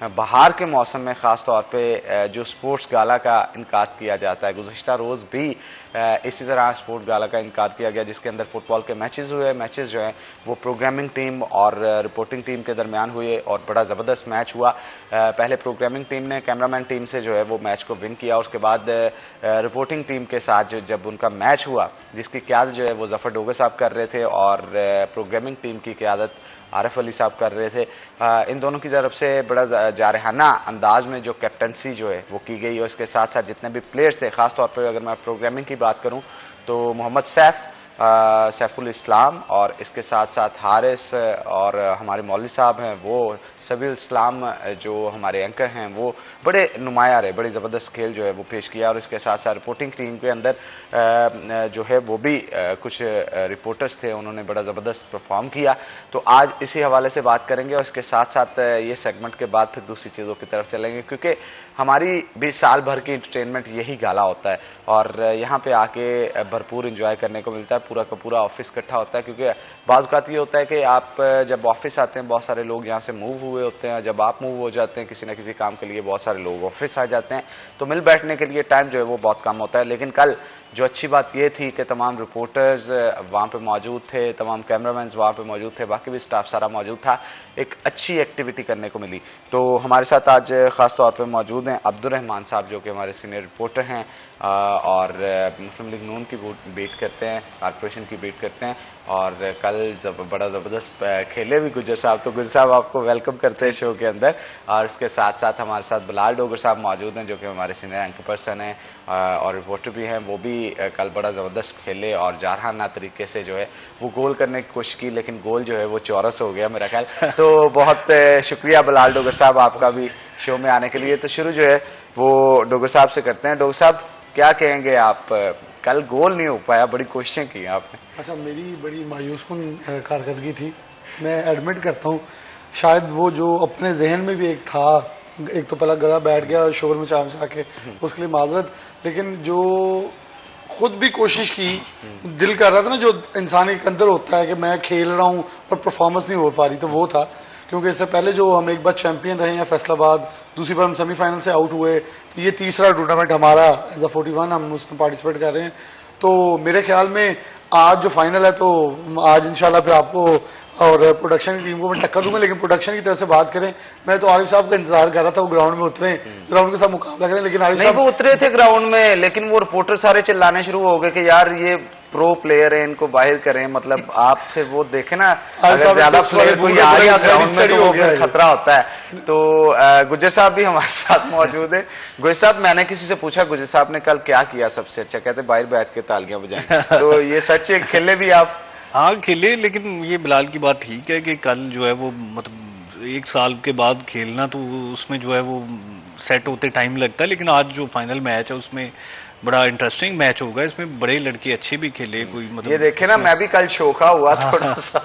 بہار کے موسم میں خاص طور پہ جو سپورٹس گالا کا انعقاد کیا جاتا ہے، گزشتہ روز بھی اسی طرح سپورٹ گالا کا انعقاد کیا گیا جس کے اندر فٹ بال کے میچز ہوئے. میچز جو ہیں وہ پروگرامنگ ٹیم اور رپورٹنگ ٹیم کے درمیان ہوئے اور بڑا زبردست میچ ہوا. پہلے پروگرامنگ ٹیم نے کیمرامین ٹیم سے جو ہے وہ میچ کو ون کیا، اس کے بعد رپورٹنگ ٹیم کے ساتھ جب ان کا میچ ہوا جس کی قیادت جو ہے وہ ظفر ڈوگر صاحب کر رہے تھے اور پروگرامنگ ٹیم کی قیادت عارف علی صاحب کر رہے تھے. ان دونوں کی طرف سے بڑا جارحانہ انداز میں جو کیپٹنسی جو ہے وہ کی گئی اور اس کے ساتھ ساتھ جتنے بھی پلیئرز تھے، خاص طور پر اگر میں پروگرامنگ کی بات کروں تو محمد سیف الاسلام اور اس کے ساتھ ساتھ حارث اور ہمارے مولوی صاحب ہیں وہ سبیل اسلام جو ہمارے اینکر ہیں وہ بڑے نمایاں رہے، بڑی زبردست کھیل جو ہے وہ پیش کیا. اور اس کے ساتھ ساتھ رپورٹنگ ٹیم کے اندر جو ہے وہ بھی کچھ رپورٹرز تھے، انہوں نے بڑا زبردست پرفارم کیا. تو آج اسی حوالے سے بات کریں گے اور اس کے ساتھ ساتھ یہ سیگمنٹ کے بعد پھر دوسری چیزوں کی طرف چلیں گے کیونکہ ہماری بھی سال بھر کی انٹرٹینمنٹ یہی گالا ہوتا ہے اور یہاں پہ آ کے بھرپور انجوائے کرنے کو ملتا ہے. پورا کا پورا آفس اکٹھا ہوتا ہے کیونکہ بعض اوقات یہ ہوتا ہے کہ آپ جب آفس آتے ہیں بہت سارے لوگ یہاں سے موو ہوئے ہوتے ہیں، جب آپ موو ہو جاتے ہیں کسی نہ کسی کام کے لیے بہت سارے لوگ آفس آ جاتے ہیں تو مل بیٹھنے کے لیے ٹائم جو ہے وہ بہت کم ہوتا ہے. لیکن کل جو اچھی بات یہ تھی کہ تمام رپورٹرز وہاں پہ موجود تھے، تمام کیمرامینز وہاں پہ موجود تھے، باقی بھی سٹاف سارا موجود تھا، ایک اچھی ایکٹیویٹی کرنے کو ملی. تو ہمارے ساتھ آج خاص طور پہ موجود ہیں عبدالرحمان صاحب جو کہ ہمارے سینئر رپورٹر ہیں اور مسلم لیگ نون کی بیٹ کرتے ہیں، کارپوریشن کی بیٹ کرتے ہیں اور کل بڑا زبردست کھیلے بھی گجر صاحب. تو گجر صاحب آپ کو ویلکم کرتے ہیں شو کے اندر. اور اس کے ساتھ ساتھ ہمارے ساتھ بلال ڈوگر صاحب موجود ہیں جو کہ ہمارے سینئر اینکر پرسن ہیں اور رپورٹر بھی ہیں. وہ بھی کل بڑا زبردست کھیلے اور جارحانہ طریقے سے جو ہے وہ گول کرنے کی کوشش کی لیکن گول جو ہے وہ چورس ہو گیا میرا خیال. تو بہت شکریہ بلال ڈوگر صاحب آپ کا بھی شو میں آنے کے لیے. تو شروع جو ہے وہ ڈوگر صاحب سے کرتے ہیں. ڈوگر صاحب کیا کہیں گے آپ؟ کل گول نہیں ہو پایا، بڑی کوششیں کی آپ نے. اچھا، میری بڑی مایوس کن کارکردگی تھی، میں ایڈمٹ کرتا ہوں. شاید وہ جو اپنے ذہن میں بھی ایک تھا، ایک تو پہلا گلا بیٹھ گیا شور میں چا کے، اس کے لیے معذرت. لیکن جو خود بھی کوشش کی، دل کر رہا تھا نا جو انسان کے اندر ہوتا ہے کہ میں کھیل رہا ہوں اور پرفارمنس نہیں ہو پا رہی، تو وہ تھا. کیونکہ اس سے پہلے جو ہم ایک بار چیمپئن رہے ہیں فیصل آباد، دوسری بار ہم سیمی فائنل سے آؤٹ ہوئے، یہ تیسرا ٹورنامنٹ ہمارا ایز اے 41 ہم اس میں پارٹیسپیٹ کر رہے ہیں. تو میرے خیال میں آج جو فائنل ہے تو آج انشاءاللہ پھر آپ کو اور پروڈکشن کی ٹیم کو میں ٹکر دوں گا. لیکن پروڈکشن کی طرف سے بات کریں، میں تو عارف صاحب کا انتظار کر رہا تھا وہ گراؤنڈ میں اتریں، گراؤنڈ کے ساتھ مقابلہ کریں. لیکن عارف صاحب وہ اترے تھے گراؤنڈ میں لیکن وہ رپورٹر سارے چلانے شروع ہو گئے کہ یار یہ پرو پلیئر ہیں، ان کو باہر کریں. مطلب آپ پھر وہ دیکھیں نا، اگر زیادہ پلیئر کوئی آ گیا گراؤنڈ میں تو وہ پھر خطرہ ہوتا ہے. تو گجر صاحب بھی ہمارے ساتھ موجود ہیں. گجر صاحب میں نے کسی سے پوچھا گجر صاحب نے کل کیا کیا سب سے اچھا، کہتے باہر بیٹھ کے تالیاں بجائیں. تو یہ سچ ہے، کھیلے بھی آپ؟ ہاں کھیلے، لیکن یہ بلال کی بات ٹھیک ہے کہ کل جو ہے وہ مطلب ایک سال کے بعد کھیلنا تو اس میں جو ہے وہ سیٹ ہوتے ٹائم لگتا ہے. لیکن آج جو فائنل میچ ہے اس میں بڑا انٹرسٹنگ میچ ہوگا، اس میں بڑے لڑکے اچھے بھی کھیلے. کوئی مطلب یہ دیکھیں نا، میں بھی کل شوکا ہوا تھوڑا سا،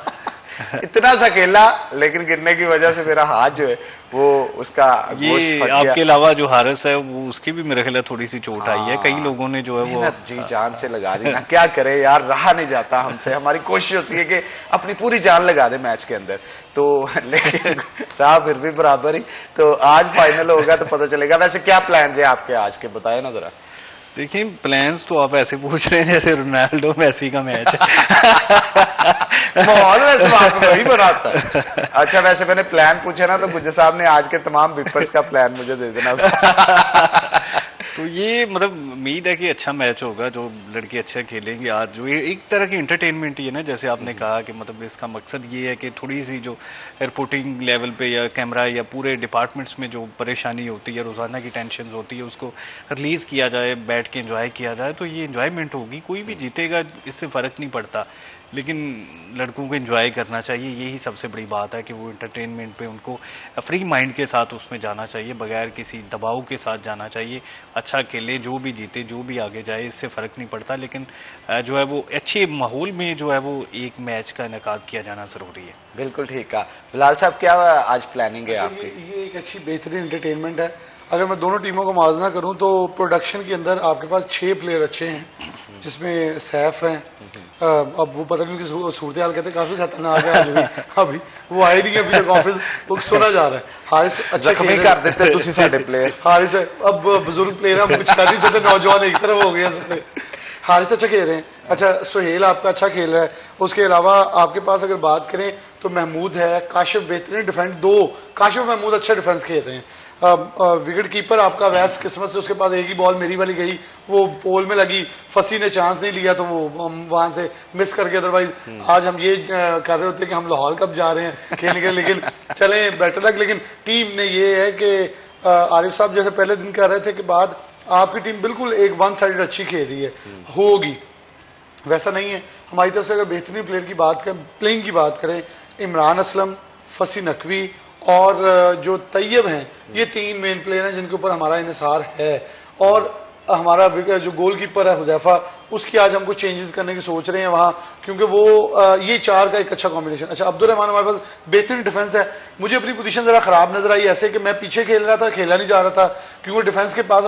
اتنا سا کھیلا لیکن گرنے کی وجہ سے میرا ہاتھ جو ہے وہ اس کا یہ آپ کے علاوہ جو حارث ہے وہ اس کی بھی میرے خیال تھوڑی سی چوٹ آئی ہے. کئی لوگوں نے جو ہے وہ جی جان سے لگا دی نا، کیا کرے یار، رہا نہیں جاتا ہم سے. ہماری کوشش ہوتی ہے کہ اپنی پوری جان لگا دے میچ کے اندر، تو لیکن رہا پھر بھی برابر ہی. تو آج فائنل ہوگا تو پتہ چلے گا. ویسے کیا پلان ہے آپ کے آج کے، بتائیں نا ذرا. دیکھیں پلانس تو آپ ایسے پوچھ رہے ہیں جیسے رونالڈو میسی کا میچ ہے. ماحول ویسے آپ وہی بناتا ہے. اچھا ویسے میں نے پلان پوچھا نا تو گجر صاحب نے آج کے تمام بیپرز کا پلان مجھے دے دینا. تو یہ مطلب امید ہے کہ اچھا میچ ہوگا، جو لڑکے اچھا کھیلیں گے آج. جو ایک طرح کی انٹرٹینمنٹ ہی ہے نا، جیسے آپ نے کہا کہ مطلب اس کا مقصد یہ ہے کہ تھوڑی سی جو رپورٹنگ لیول پہ یا کیمرہ یا پورے ڈپارٹمنٹس میں جو پریشانی ہوتی ہے، روزانہ کی ٹینشنز ہوتی ہے، اس کو ریلیز کیا جائے، بیٹھ کے انجوائے کیا جائے. تو یہ انجوائمنٹ ہوگی. کوئی بھی جیتے گا اس سے فرق نہیں پڑتا، لیکن لڑکوں کو انجوائے کرنا چاہیے. یہی سب سے بڑی بات ہے کہ وہ انٹرٹینمنٹ پہ ان کو فری مائنڈ کے ساتھ اس میں جانا چاہیے، بغیر کسی دباؤ کے ساتھ جانا چاہیے. اچھا کھیلے، جو بھی جیتے، جو بھی آگے جائے، اس سے فرق نہیں پڑتا. لیکن جو ہے وہ اچھے ماحول میں جو ہے وہ ایک میچ کا انعقاد کیا جانا ضروری ہے. بالکل ٹھیک ہے. بلال صاحب کیا آج پلاننگ ہے آپ کی؟ یہ ایک اچھی بہترین انٹرٹینمنٹ ہے. اگر میں دونوں ٹیموں کو موازنہ کروں تو پروڈکشن کے اندر آپ کے پاس 6 پلیئر اچھے ہیں جس میں سیف ہیں. اب وہ پتہ نہیں کہ صورتحال کہتے ہیں کافی خطرناک ہے ابھی وہ آئے نہیں ابھی تک آفس, وہ سنا جا رہا ہے. حارث اچھا زخمی کر دیتے تسی ساڈے پلیئر. حارث اب بزرگ پلیئر ہم کچھ کر نہیں سکتے, نوجوان ایک طرف ہو گئے ہیں. حارث اچھا کھیل رہے ہیں. اچھا سہیل آپ کا اچھا کھیل رہا ہے. اس کے علاوہ آپ کے پاس اگر بات کریں تو محمود ہے, کاشف بہترین ڈیفینس, دو کاشف محمود اچھا ڈیفینس کھیل رہے ہیں. وکٹ کیپر آپ کا ویس قسمت سے اس کے پاس ایک ہی بال میری والی گئی, وہ پول میں لگی, فسی نے چانس نہیں لیا تو وہ وہاں سے مس کر کے, ادروائز آج ہم یہ کر رہے ہوتے کہ ہم لاہور کب جا رہے ہیں کھیلنے کے, لیکن چلیں بیٹر لک. لیکن ٹیم نے یہ ہے کہ عارف صاحب جیسے پہلے دن کہہ رہے تھے کہ بعد آپ کی ٹیم بالکل ایک ون سائڈڈ اچھی کھیل رہی ہے, ہوگی ویسا نہیں ہے. ہماری طرف سے اگر بہترین پلیئر کی بات کریں, پلینگ کی بات کریں, عمران اسلم, فسی نقوی اور جو طیب ہیں, یہ تین مین پلیئر ہیں جن کے اوپر ہمارا انحصار ہے. اور ہمارا جو گول کیپر ہے حذیفہ, اس کی آج ہم کو چینجز کرنے کی سوچ رہے ہیں وہاں, کیونکہ وہ یہ چار کا ایک اچھا کمبینیشن. اچھا عبدالرحمان ہمارے پاس بہترین ڈیفینس ہے. مجھے اپنی پوزیشن ذرا خراب نظر آئی, ایسے کہ میں پیچھے کھیل رہا تھا, کھیلا نہیں جا رہا تھا, کیونکہ ڈیفینس کے پاس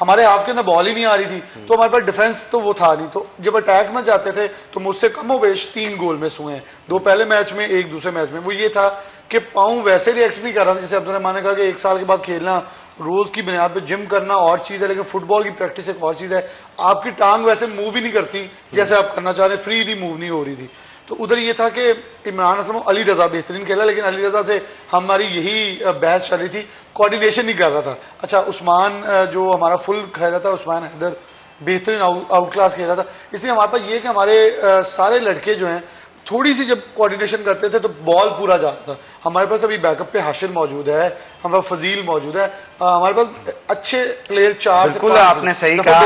ہمارے ہاف کے اندر بال ہی نہیں آ رہی تھی, تو ہمارے پاس ڈیفینس تو وہ تھا نہیں. تو جب اٹیک میں جاتے تھے تو مجھ سے کم و بیش 3 گول مس ہوئے ہیں, 2 پہلے میچ میں, 1 دوسرے میچ میں. وہ یہ تھا کہ پاؤں ویسے ریئیکٹ نہیں کر رہا تھا, جیسے عبدالرحمان نے کہا کہ 1 سال کے بعد کھیلنا, روز کی بنیاد پہ جم کرنا اور چیز ہے, لیکن فٹ بال کی پریکٹس ایک اور چیز ہے. آپ کی ٹانگ ویسے موو ہی نہیں کرتی جیسے آپ کرنا چاہ رہے, فری موو نہیں ہو رہی تھی. تو ادھر یہ تھا کہ عمران اسلم, علی رضا بہترین کھیلا, لیکن علی رضا سے ہماری یہی بحث چل رہی تھی, کوآرڈینیشن نہیں کر رہا تھا. اچھا عثمان جو ہمارا فل کھیلا تھا, عثمان حیدر بہترین آؤٹ کلاس کھیلا تھا. اس لیے ہمارے پاس یہ کہ ہمارے سارے لڑکے جو ہیں تھوڑی سی جب کوآرڈینیشن کرتے تھے تو بال پورا جاتا تھا. ہمارے پاس ابھی بیک اپ پہ حاشر موجود ہے, ہمارا فضیل موجود ہے, ہمارے پاس اچھے پلیئر 4 سے 5. بالکل آپ نے صحیح کہا,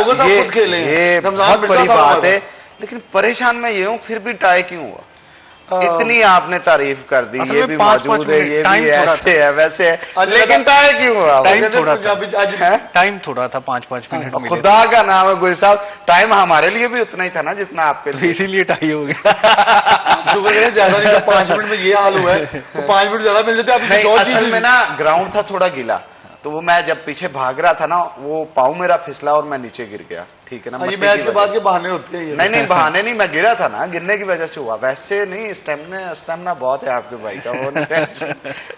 یہ بہت بڑی بات ہے. لیکن پریشان میں یہ ہوں پھر بھی ٹائی کیوں ہوا؟ اتنی آپ نے تعریف کر دی, یہ بھی موجود ہے, یہ بھی ایسے ہے ویسے ہے, لیکن ٹائی کیوں ہوا؟ ٹائم تھوڑا تھا, 5 منٹ. خدا کا نام ہے گوئی صاحب, ٹائم ہمارے لیے بھی اتنا ہی تھا نا جتنا آپ کے لیے, اسی لیے ٹائی ہو گیا. زیادہ نہیں, 5 منٹ میں یہ حال ہوا ہے, 5 منٹ زیادہ مل جاتے. اصل میں نا گراؤنڈ تھا تھوڑا گیلا, تو وہ میں جب پیچھے بھاگ رہا تھا نا, وہ پاؤں میرا پھسلا اور میں نیچے گر گیا. ٹھیک ہے نا, یہ میچ کے بعد کے بہانے ہوتے ہیں. نہیں بہانے نہیں, میں گرا تھا نا, گرنے کی وجہ سے ہوا, ویسے نہیں. اسٹیمنا بہت ہے آپ کے بھائی کا.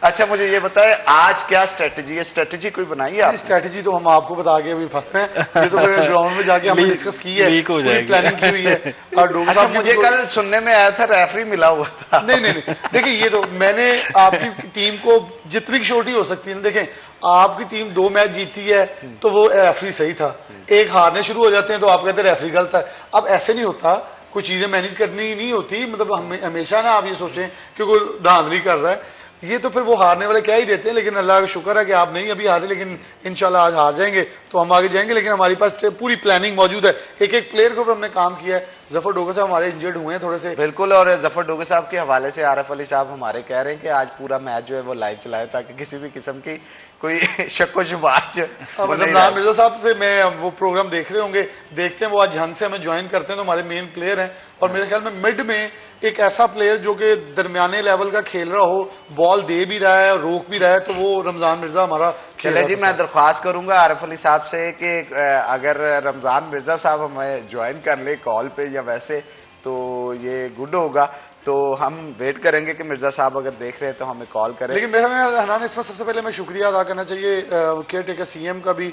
اچھا مجھے یہ بتائیں آج کیا اسٹریٹجی ہے, اسٹریٹجی کوئی بنائی ہے؟ اسٹریٹجی تو ہم آپ کو بتا کے ابھی پھنستے ہیں, یہ تو گراؤنڈ میں جا کے ہم نے ڈسکس کی ہے, پلاننگ کی ہوئی ہے. اور مجھے کل سننے میں آیا تھا ریفری ملا ہوا تھا. نہیں دیکھیں, یہ تو میں نے آپ کی ٹیم کو جتنی چھوٹی ہو سکتی ہے, دیکھیں آپ کی ٹیم 2 میچ جیتی ہے تو وہ ریفری صحیح تھا, ایک ہارنے شروع ہو جاتے ہیں تو آپ کہتے ہیں ریفری غلط ہے. اب ایسے نہیں ہوتا, کوئی چیزیں مینیج کرنی نہیں ہوتی. مطلب ہمیشہ نا آپ یہ سوچیں کہ کوئی دھاندلی کر رہا ہے, یہ تو پھر وہ ہارنے والے کیا ہی دیتے ہیں. لیکن اللہ کا شکر ہے کہ آپ نہیں ابھی ہارے, لیکن انشاءاللہ آج ہار جائیں گے تو ہم آگے جائیں گے. لیکن ہمارے پاس پوری پلاننگ موجود ہے, ایک پلیئر کے اوپر ہم نے کام کیا ہے. ظفر ڈوگر صاحب ہمارے انجرڈ ہوئے ہیں تھوڑے سے. بالکل, اور ظفر ڈوگر صاحب کے حوالے سے عارف علی صاحب ہمارے کہہ رہے ہیں کہ آج پورا میچ جو ہے وہ لائیو چلائے, تاکہ کسی بھی قسم کی کوئی شک و شبہات. رمضان مرزا صاحب سے میں وہ پروگرام دیکھ رہے ہوں گے, دیکھتے ہیں وہ آج جھنگ سے ہمیں جوائن کرتے ہیں تو ہمارے مین پلیئر ہیں. اور میرے خیال میں مڈ میں ایک ایسا پلیئر جو کہ درمیانے لیول کا کھیل رہا ہو, بال دے بھی رہا ہے اور روک بھی رہا ہے, تو وہ رمضان مرزا ہمارا. چلے جی, میں درخواست کروں گا عارف علی صاحب سے کہ اگر رمضان مرزا صاحب ہمیں جوائن کر لے کال پہ یا ویسے تو یہ گڈ ہوگا. تو ہم ویٹ کریں گے کہ مرزا صاحب اگر دیکھ رہے ہیں تو ہمیں کال کریں. لیکن میرا حنان اس میں سب سے پہلے میں شکریہ ادا کرنا چاہیے کیئر ٹیکر سی ایم کا بھی,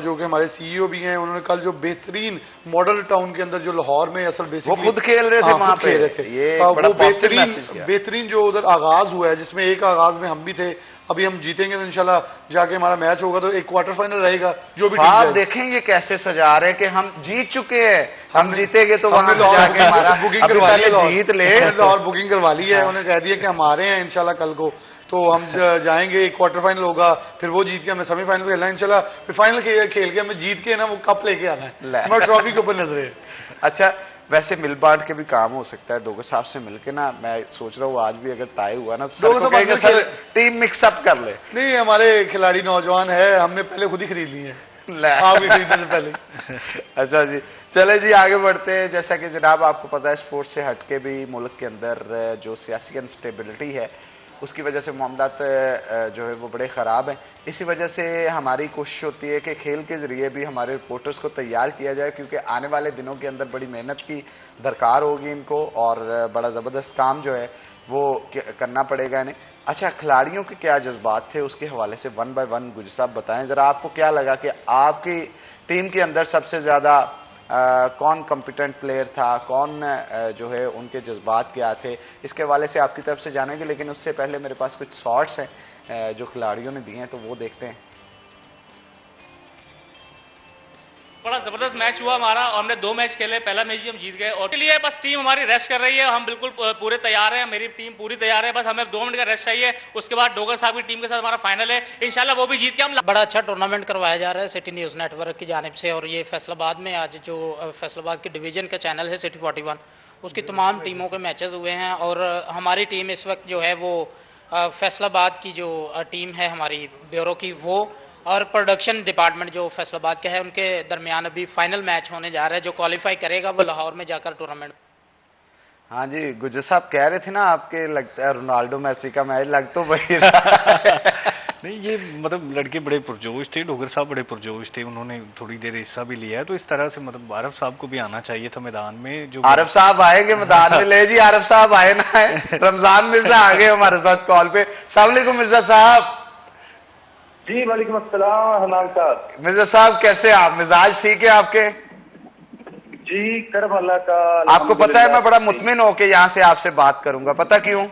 جو کہ ہمارے سی ای او بھی ہیں. انہوں نے کل جو بہترین ماڈل ٹاؤن کے اندر جو لاہور میں اصل بیسکلی وہ خود کھیل رہے تھے وہاں پہ, بہترین جو ادھر آغاز ہوا ہے, جس میں ایک آغاز میں ہم بھی تھے. ابھی ہم جیتیں گے تو انشاءاللہ جا کے ہمارا میچ ہوگا تو ایک کوارٹر فائنل رہے گا. جو بھی آپ دیکھیں یہ کیسے سجا رہے کہ ہم جیت چکے ہیں, ہم جیتے گے تو وہاں جا کے ہمارا جیت لے. اور بکنگ کروا لی ہے, انہوں نے کہہ دیا کہ ہم آ رہے ہیں انشاءاللہ کل کو, تو ہم جائیں گے. ایک کوارٹر فائنل ہوگا, پھر وہ جیت کے ہم نے سیمی فائنل کھیلنا ہے انشاءاللہ, پھر فائنل کھیل کے ہمیں جیت کے نا وہ کپ لے کے آنا ہے, ہمارا ٹرافی کے اوپر نظر ہے. اچھا ویسے مل بانٹ کے بھی کام ہو سکتا ہے ڈوگر صاحب سے مل کے نا. میں سوچ رہا ہوں آج بھی اگر ٹائی ہوا نا سر ٹیم مکس اپ کر لے. نہیں, ہمارے کھلاڑی نوجوان ہے, ہم نے پہلے خود ہی خرید لی ہے آپ کے خریدنے سے پہلے. اچھا جی, چلے جی آگے بڑھتے ہیں. جیسا کہ جناب آپ کو پتا ہے اسپورٹس سے ہٹ کے بھی ملک کے اندر جو سیاسی انسٹیبلٹی ہے اس کی وجہ سے معاملات جو ہے وہ بڑے خراب ہیں. اسی وجہ سے ہماری کوشش ہوتی ہے کہ کھیل کے ذریعے بھی ہمارے رپورٹرز کو تیار کیا جائے, کیونکہ آنے والے دنوں کے اندر بڑی محنت کی درکار ہوگی ان کو, اور بڑا زبردست کام جو ہے وہ کرنا پڑے گا انہیں. اچھا, کھلاڑیوں کے کیا جذبات تھے اس کے حوالے سے ون بائی ون گجر صاحب بتائیں ذرا, آپ کو کیا لگا کہ آپ کی ٹیم کے اندر سب سے زیادہ کون کمپیٹنٹ پلیئر تھا, کون جو ہے ان کے جذبات کیا تھے, اس کے حوالے سے آپ کی طرف سے جانیں گے. لیکن اس سے پہلے میرے پاس کچھ شارٹس ہیں جو کھلاڑیوں نے دیے ہیں, تو وہ دیکھتے ہیں. بڑا زبردست میچ ہوا ہمارا, اور ہم نے 2 میچ کھیلے, پہلا میچ بھی ہم جیت گئے, اور کے لیے بس ٹیم ہماری ریسٹ کر رہی ہے, ہم بالکل پورے تیار ہیں, میری ٹیم پوری تیار ہے, بس ہمیں 2 منٹ کا ریسٹ چاہیے, اس کے بعد ڈوگر صاحب کی ٹیم کے ساتھ ہمارا فائنل ہے, انشاءاللہ وہ بھی جیت کے ہم. بڑا اچھا ٹورنامنٹ کروایا جا رہا ہے سٹی نیوز نیٹ ورک کی جانب سے, اور یہ فیصل آباد میں آج جو فیصل آباد کی ڈویژن کا چینل ہے سٹی 41, اس کی تمام ٹیموں کے میچز ہوئے ہیں, اور ہماری ٹیم اس وقت جو ہے وہ فیصل آباد کی جو ٹیم ہے ہماری بیورو کی, وہ اور پروڈکشن ڈپارٹمنٹ جو فیصل آباد کا ہے, ان کے درمیان ابھی فائنل میچ ہونے جا رہا ہے. جو کوالیفائی کرے گا وہ لاہور میں جا کر ٹورنامنٹ. ہاں جی, گجر صاحب کہہ رہے تھے نا آپ کے لگتا ہے رونالڈو میسی کا میچ لگ تو وہی رہا نہیں, یہ مطلب لڑکے بڑے پرجوش تھے, ڈوگر صاحب بڑے پرجوش تھے, انہوں نے تھوڑی دیر حصہ بھی لیا ہے, تو اس طرح سے مطلب عارف صاحب کو بھی آنا چاہیے تھا میدان میں. جو عارف صاحب آئیں گے میدان میں, لے جی عارف صاحب آئے نہ آئے, رمضان مرزا آ گئے ہمارے ساتھ کال پہ. السلام علیکم مرزا صاحب. جی وعلیکم السلام حنان صاحب. مرزا صاحب کیسے آپ, مزاج ٹھیک ہے آپ کے؟ جی کرم اللہ کا. آپ کو پتا ہے میں بڑا مطمئن ہو کے یہاں سے آپ سے بات کروں گا, پتہ کیوں؟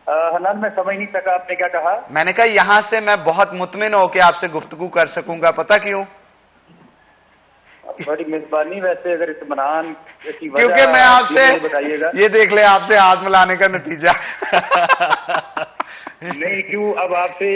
حنان میں سمجھ نہیں سکا آپ نے کیا کہا. میں نے کہا یہاں سے میں بہت مطمئن ہو کے آپ سے گفتگو کر سکوں گا, پتہ کیوں؟ بڑی مہربانی, ویسے اگر اطمینان کی وجہ کیونکہ میں آپ سے بتائیے گا. یہ دیکھ لیں آپ سے ہاتھ ملانے کا نتیجہ. نہیں کیوں, اب آپ سے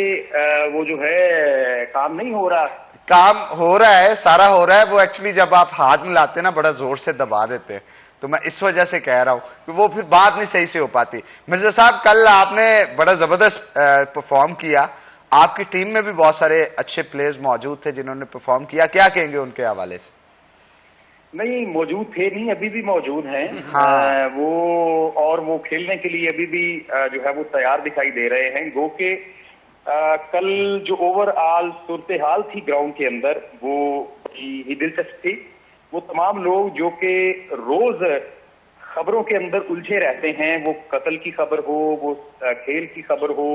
وہ جو ہے کام نہیں ہو رہا. کام ہو رہا ہے, سارا ہو رہا ہے, وہ ایکچولی جب آپ ہاتھ ملاتے نا بڑا زور سے دبا دیتے ہیں, تو میں اس وجہ سے کہہ رہا ہوں کہ وہ پھر بات نہیں صحیح سے ہو پاتی. مرزا صاحب کل آپ نے بڑا زبردست پرفارم کیا, آپ کی ٹیم میں بھی بہت سارے اچھے پلیئرز موجود تھے جنہوں نے پرفارم کیا, کیا کہیں گے ان کے حوالے سے؟ نہیں موجود تھے, نہیں ابھی بھی موجود ہیں. وہ اور وہ کھیلنے کے لیے ابھی بھی جو ہے وہ تیار دکھائی دے رہے ہیں. گو کہ کل جو اوور آل صورتحال تھی گراؤنڈ کے اندر وہ ہی دلچسپ تھی. وہ تمام لوگ جو کہ روز خبروں کے اندر الجھے رہتے ہیں, وہ قتل کی خبر ہو, وہ کھیل کی خبر ہو,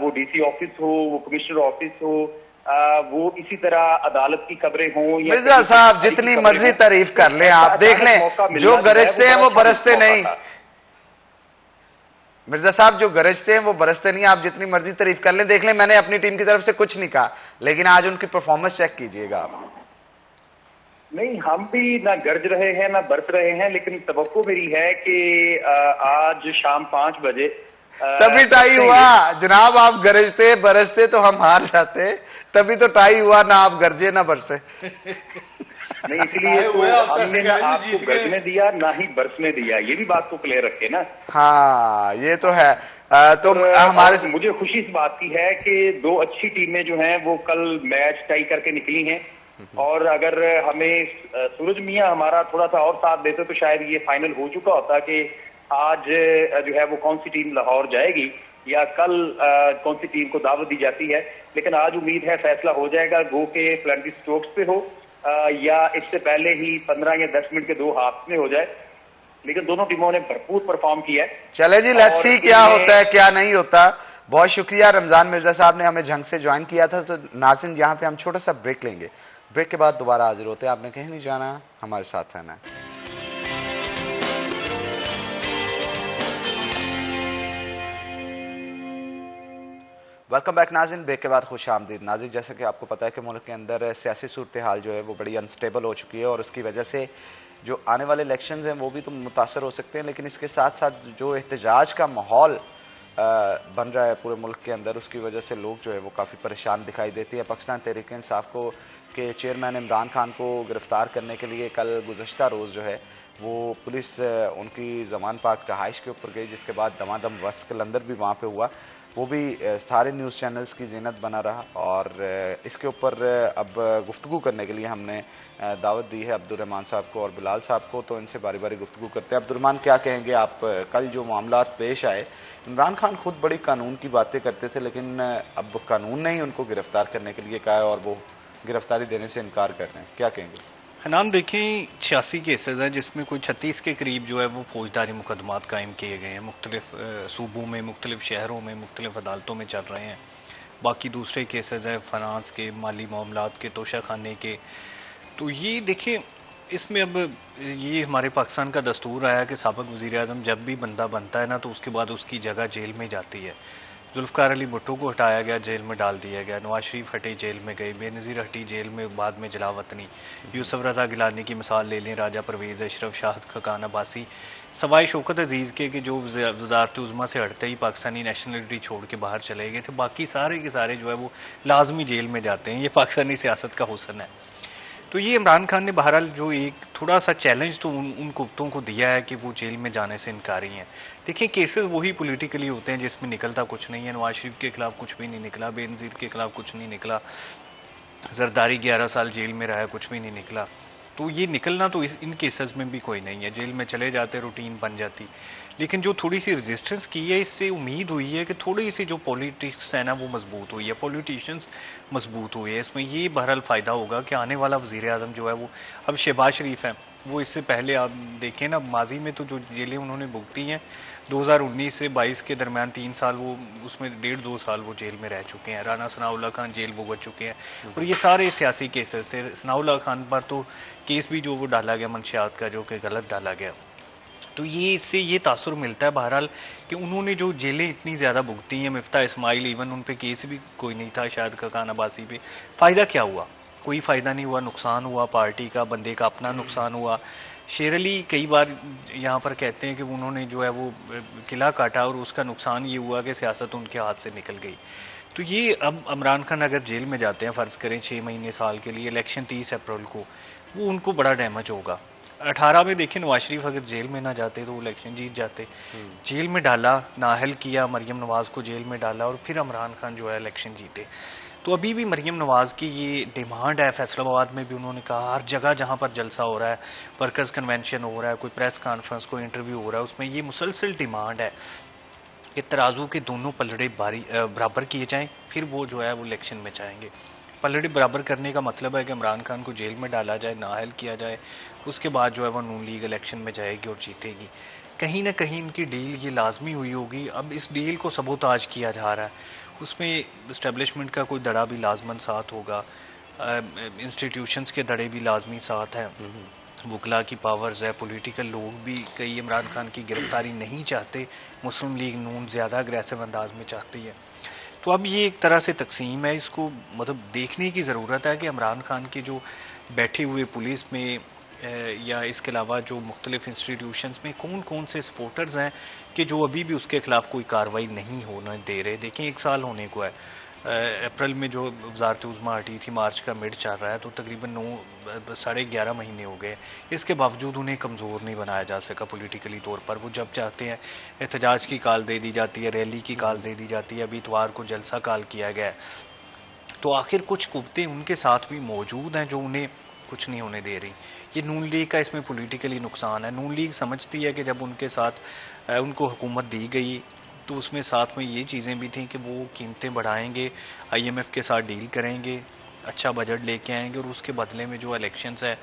وہ ڈی سی آفس ہو, وہ کمشنر آفس ہو, وہ اسی طرح عدالت کی خبریں ہوں. مرزا صاحب جتنی مرضی تعریف کر لیں آپ, دیکھ لیں جو گرجتے ہیں وہ برستے نہیں. مرزا صاحب جو گرجتے ہیں وہ برستے نہیں, آپ جتنی مرضی تعریف کر لیں. دیکھ لیں میں نے اپنی ٹیم کی طرف سے کچھ نہیں کہا, لیکن آج ان کی پرفارمنس چیک کیجئے گا آپ. نہیں ہم بھی نہ گرج رہے ہیں نہ برس رہے ہیں, لیکن توقع میری ہے کہ آج شام 5 بجے تبھی ٹائی ہوا جناب. آپ گرجتے برستے تو ہم ہار جاتے, تبھی تو ٹائی ہوا, نہ آپ گرجے نہ برسے. نہیں اس لیے ہم نے نہ آپ کو گرجنے دیا نہ ہی برسنے دیا, یہ بھی بات کو کلیئر رکھے نا. ہاں یہ تو ہے. تو ہمارے مجھے خوشی اس بات کی ہے کہ 2 اچھی ٹیمیں جو ہیں وہ کل میچ ٹائی کر کے نکلی ہیں, اور اگر ہمیں سورج میاں ہمارا تھوڑا سا اور ساتھ دیتے تو شاید یہ فائنل ہو چکا ہوتا کہ آج جو ہے وہ کون سی ٹیم لاہور جائے گی یا کل کون سی ٹیم کو دعوت دی جاتی ہے. لیکن آج امید ہے فیصلہ ہو جائے گا, گو کہ پلنٹی سٹوکس پہ ہو یا اس سے پہلے ہی 15 یا 10 منٹ کے 2 ہاف میں ہو جائے. لیکن دونوں ٹیموں نے بھرپور پرفارم کیا ہے. چلے جی, لیٹس سی کیا ہوتا ہے کیا نہیں ہوتا. بہت شکریہ رمضان مرزا صاحب نے ہمیں جھنگ سے جوائن کیا تھا. تو ناظرین یہاں پہ ہم چھوٹا سا بریک لیں گے, بریک کے بعد دوبارہ حاضر ہوتے ہیں. آپ نے کہیں نہیں جانا, ہمارے ساتھ رہنا ہے. ویلکم بیک ناظرین, بریک کے بعد خوش آمدید. ناظرین جیسا کہ آپ کو پتا ہے کہ ملک کے اندر سیاسی صورتحال جو ہے وہ بڑی انسٹیبل ہو چکی ہے, اور اس کی وجہ سے جو آنے والے الیکشنز ہیں وہ بھی تو متاثر ہو سکتے ہیں. لیکن اس کے ساتھ ساتھ جو احتجاج کا ماحول بن رہا ہے پورے ملک کے اندر, اس کی وجہ سے لوگ جو ہے وہ کافی پریشان دکھائی دیتی ہے. پاکستان تحریک انصاف کو کے چیئرمین عمران خان کو گرفتار کرنے کے لیے کل گزشتہ روز جو ہے وہ پولیس ان کی زمان پاک رہائش کے اوپر گئی, جس کے بعد دمادم رقص قلندر بھی وہاں پہ ہوا. وہ بھی سارے نیوز چینلز کی زینت بنا رہا. اور اس کے اوپر اب گفتگو کرنے کے لیے ہم نے دعوت دی ہے عبدالرحمان صاحب کو اور بلال صاحب کو, تو ان سے باری باری گفتگو کرتے ہیں. عبدالرحمان, کیا کہیں گے آپ؟ کل جو معاملات پیش آئے, عمران خان خود بڑی قانون کی باتیں کرتے تھے, لیکن اب قانون نے ہی ان کو گرفتار کرنے کے لیے کہا ہے اور وہ گرفتاری دینے سے انکار کر رہے ہیں. کیا کہیں گے؟ حنان دیکھیں 86 کیسز ہیں جس میں کوئی 36 کے قریب جو ہے وہ فوجداری مقدمات قائم کیے گئے ہیں, مختلف صوبوں میں, مختلف شہروں میں, مختلف عدالتوں میں چل رہے ہیں. باقی دوسرے کیسز ہیں فنانس کے, مالی معاملات کے, توشہ خانے کے. تو یہ دیکھیں اس میں اب یہ ہمارے پاکستان کا دستور آیا کہ سابق وزیر اعظم جب بھی بندہ بنتا ہے نا تو اس کے بعد اس کی جگہ جیل میں جاتی ہے. ذوالفقار علی بھٹو کو ہٹایا گیا, جیل میں ڈال دیا گیا. نواز شریف ہٹے, جیل میں گئے. بے نظیر ہٹی, جیل میں, بعد میں جلا وطنی. یوسف رضا گیلانی کی مثال لے لیں, راجہ پرویز اشرف, شاہد خاقان عباسی, سوائے شوکت عزیز کے کہ جو وزارت عظمیٰ سے ہٹتے ہی پاکستانی نیشنلٹی چھوڑ کے باہر چلے گئے تھے. باقی سارے کے سارے جو ہے وہ لازمی جیل میں جاتے ہیں. یہ پاکستانی سیاست کا حسن ہے. تو یہ عمران خان نے بہرحال جو ایک تھوڑا سا چیلنج تو ان قوتوں کو دیا ہے کہ وہ جیل میں جانے سے انکاری ہیں. دیکھیں کیسز وہی پولیٹیکلی ہوتے ہیں جس میں نکلتا کچھ نہیں ہے. نواز شریف کے خلاف کچھ بھی نہیں نکلا, بے نظیر کے خلاف کچھ نہیں نکلا, زرداری 11 سال جیل میں رہا, کچھ بھی نہیں نکلا. تو یہ نکلنا تو ان کیسز میں بھی کوئی نہیں ہے. جیل میں چلے جاتے, روٹین بن جاتی. لیکن جو تھوڑی سی ریزسٹنس کی ہے, اس سے امید ہوئی ہے کہ تھوڑی سی جو پولیٹکس ہے نا وہ مضبوط ہوئی ہے, پولیٹیشنز مضبوط ہوئے ہیں. اس میں یہ بہرحال فائدہ ہوگا کہ آنے والا وزیر اعظم جو ہے وہ اب شہباز شریف ہیں. وہ اس سے پہلے آپ دیکھیں نا ماضی میں تو جو جیلیں انہوں نے بھگتی ہیں 2019 سے 22 کے درمیان 3 سال, وہ اس میں 1.5-2 سال وہ جیل میں رہ چکے ہیں. رانا ثناء اللہ خان جیل بھگت چکے ہیں. اور یہ سارے سیاسی کیسز تھے. ثناء اللہ خان پر تو کیس بھی جو وہ ڈالا گیا منشیات کا, جو کہ غلط ڈالا گیا. تو یہ اس سے یہ تاثر ملتا ہے بہرحال کہ انہوں نے جو جیلیں اتنی زیادہ بھگتی ہیں. مفتاح اسماعیل ایون ان پہ کیس بھی کوئی نہیں تھا, شاید خاقان عباسی پہ. فائدہ کیا ہوا؟ کوئی فائدہ نہیں ہوا. نقصان ہوا پارٹی کا, بندے کا اپنا نقصان ہوا. شیر علی کئی بار یہاں پر کہتے ہیں کہ انہوں نے جو ہے وہ قلعہ کاٹا اور اس کا نقصان یہ ہوا کہ سیاست ان کے ہاتھ سے نکل گئی. تو یہ اب عمران خان اگر جیل میں جاتے ہیں فرض کریں 6 مہینے سال کے لیے, الیکشن 30 اپریل کو, وہ ان کو بڑا ڈیمیج ہوگا. 18 میں دیکھیں نواز شریف اگر جیل میں نہ جاتے تو وہ الیکشن جیت جاتے. جیل میں ڈالا, نااہل کیا, مریم نواز کو جیل میں ڈالا اور پھر عمران خان جو ہے الیکشن جیتے. تو ابھی بھی مریم نواز کی یہ ڈیمانڈ ہے. فیصل آباد میں بھی انہوں نے کہا, ہر جگہ جہاں پر جلسہ ہو رہا ہے, ورکرز کنونشن ہو رہا ہے, کوئی پریس کانفرنس, کوئی انٹرویو ہو رہا ہے, اس میں یہ مسلسل ڈیمانڈ ہے کہ ترازو کے دونوں پلڑے برابر کیے جائیں, پھر وہ جو ہے وہ الیکشن میں جائیں گے. پلڑے برابر کرنے کا مطلب ہے کہ عمران خان کو جیل میں ڈالا جائے, نااہل کیا جائے, اس کے بعد جو ہے وہ نون لیگ الیکشن میں جائے گی اور جیتے گی. کہیں نہ کہیں ان کی ڈیل یہ لازمی ہوئی ہوگی. اب اس ڈیل کو سبوتاج کیا جا رہا ہے. اس میں اسٹیبلشمنٹ کا کوئی دڑا بھی لازمن ساتھ ہوگا, انسٹیٹیوشنز کے دڑے بھی لازمی ساتھ ہیں, وکلا کی پاورز ہے, پولیٹیکل لوگ بھی کئی عمران خان کی گرفتاری نہیں چاہتے. مسلم لیگ نون زیادہ اگریسو انداز میں چاہتی ہے. تو اب یہ ایک طرح سے تقسیم ہے. اس کو مطلب دیکھنے کی ضرورت ہے کہ عمران خان کے جو بیٹھے ہوئے پولیس میں یا اس کے علاوہ جو مختلف انسٹیٹیوشنز میں کون کون سے سپورٹرز ہیں کہ جو ابھی بھی اس کے خلاف کوئی کارروائی نہیں ہونا دے رہے. دیکھیں 1 سال ہونے کو ہے. اپریل میں جو وزارت عظمیٰ ہٹی تھی, مارچ کا مڈ چل رہا ہے, تو تقریباً 11.5 مہینے ہو گئے. اس کے باوجود انہیں کمزور نہیں بنایا جا سکا پولیٹیکلی طور پر. وہ جب چاہتے ہیں احتجاج کی کال دے دی جاتی ہے, ریلی کی کال دے دی جاتی ہے. ابھی اتوار کو جلسہ کال کیا گیا ہے. تو آخر کچھ قوتیں ان کے ساتھ بھی موجود ہیں جو انہیں کچھ نہیں ہونے دے رہی. یہ نون لیگ کا اس میں پولیٹیکلی نقصان ہے. نون لیگ سمجھتی ہے کہ جب ان کے ساتھ ان کو حکومت دی گئی تو اس میں ساتھ میں یہ چیزیں بھی تھیں کہ وہ قیمتیں بڑھائیں گے, IMF کے ساتھ ڈیل کریں گے, اچھا بجٹ لے کے آئیں گے, اور اس کے بدلے میں جو الیکشنز ہے